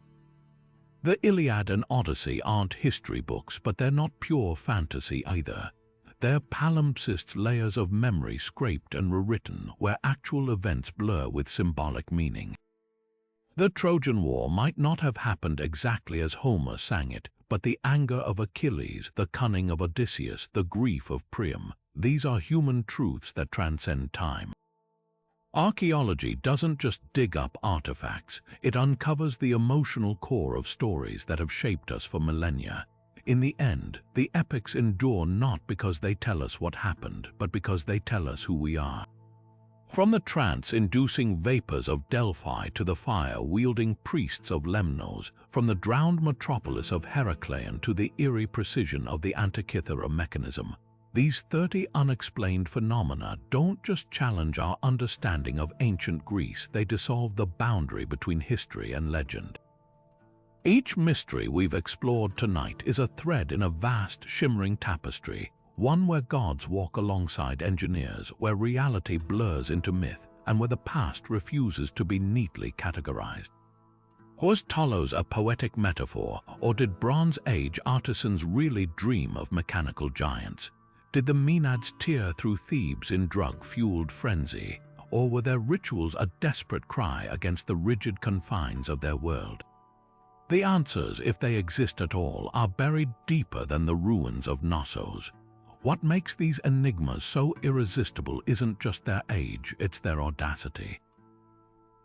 The Iliad and Odyssey aren't history books, but they're not pure fantasy either. They're palimpsest layers of memory scraped and rewritten, where actual events blur with symbolic meaning. The Trojan War might not have happened exactly as Homer sang it, but the anger of Achilles, the cunning of Odysseus, the grief of Priam, these are human truths that transcend time. Archaeology doesn't just dig up artifacts, it uncovers the emotional core of stories that have shaped us for millennia. In the end, the epics endure not because they tell us what happened, but because they tell us who we are. From the trance-inducing vapors of Delphi to the fire-wielding priests of Lemnos, from the drowned metropolis of Heracleion to the eerie precision of the Antikythera Mechanism, these 30 unexplained phenomena don't just challenge our understanding of ancient Greece, they dissolve the boundary between history and legend. Each mystery we've explored tonight is a thread in a vast, shimmering tapestry, one where gods walk alongside engineers, where reality blurs into myth, and where the past refuses to be neatly categorized. Was Talos a poetic metaphor, or did Bronze Age artisans really dream of mechanical giants? Did the Maenads tear through Thebes in drug-fueled frenzy, or were their rituals a desperate cry against the rigid confines of their world? The answers, if they exist at all, are buried deeper than the ruins of Knossos. What makes these enigmas so irresistible isn't just their age, it's their audacity.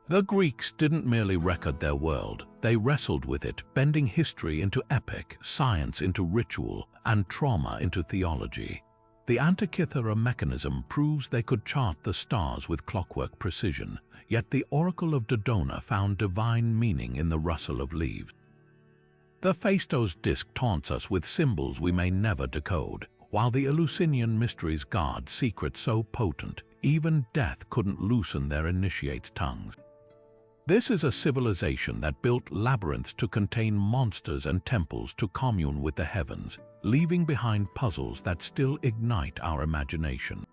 The Greeks didn't merely record their world, they wrestled with it, bending history into epic, science into ritual, and trauma into theology. The Antikythera Mechanism proves they could chart the stars with clockwork precision, yet the Oracle of Dodona found divine meaning in the rustle of leaves. The Phaistos Disc taunts us with symbols we may never decode, while the Eleusinian mysteries guard secrets so potent, even death couldn't loosen their initiates' tongues. This is a civilization that built labyrinths to contain monsters and temples to commune with the heavens, leaving behind puzzles that still ignite our imagination.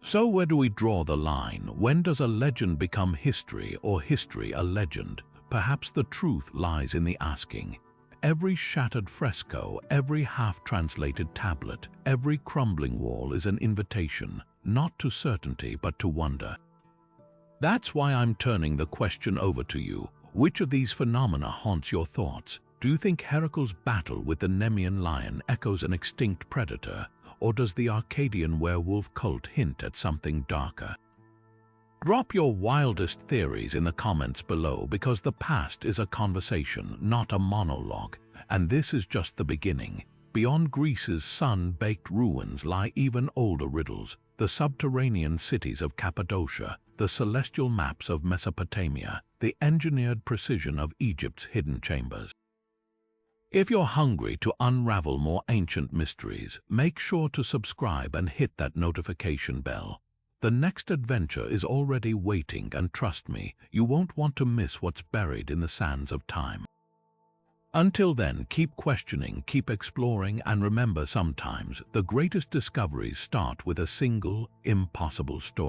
So where do we draw the line? When does a legend become history or history a legend? Perhaps the truth lies in the asking. Every shattered fresco, every half-translated tablet, every crumbling wall is an invitation, not to certainty but to wonder. That's why I'm turning the question over to you. Which of these phenomena haunts your thoughts? Do you think Heracle's battle with the Nemean lion echoes an extinct predator, or does the Arcadian werewolf cult hint at something darker? Drop your wildest theories in the comments below, because the past is a conversation, not a monologue, and this is just the beginning. Beyond Greece's sun-baked ruins lie even older riddles, the subterranean cities of Cappadocia, the celestial maps of Mesopotamia, the engineered precision of Egypt's hidden chambers. If you're hungry to unravel more ancient mysteries, make sure to subscribe and hit that notification bell. The next adventure is already waiting, and trust me, you won't want to miss what's buried in the sands of time. Until then, keep questioning, keep exploring, and remember, sometimes the greatest discoveries start with a single, impossible story.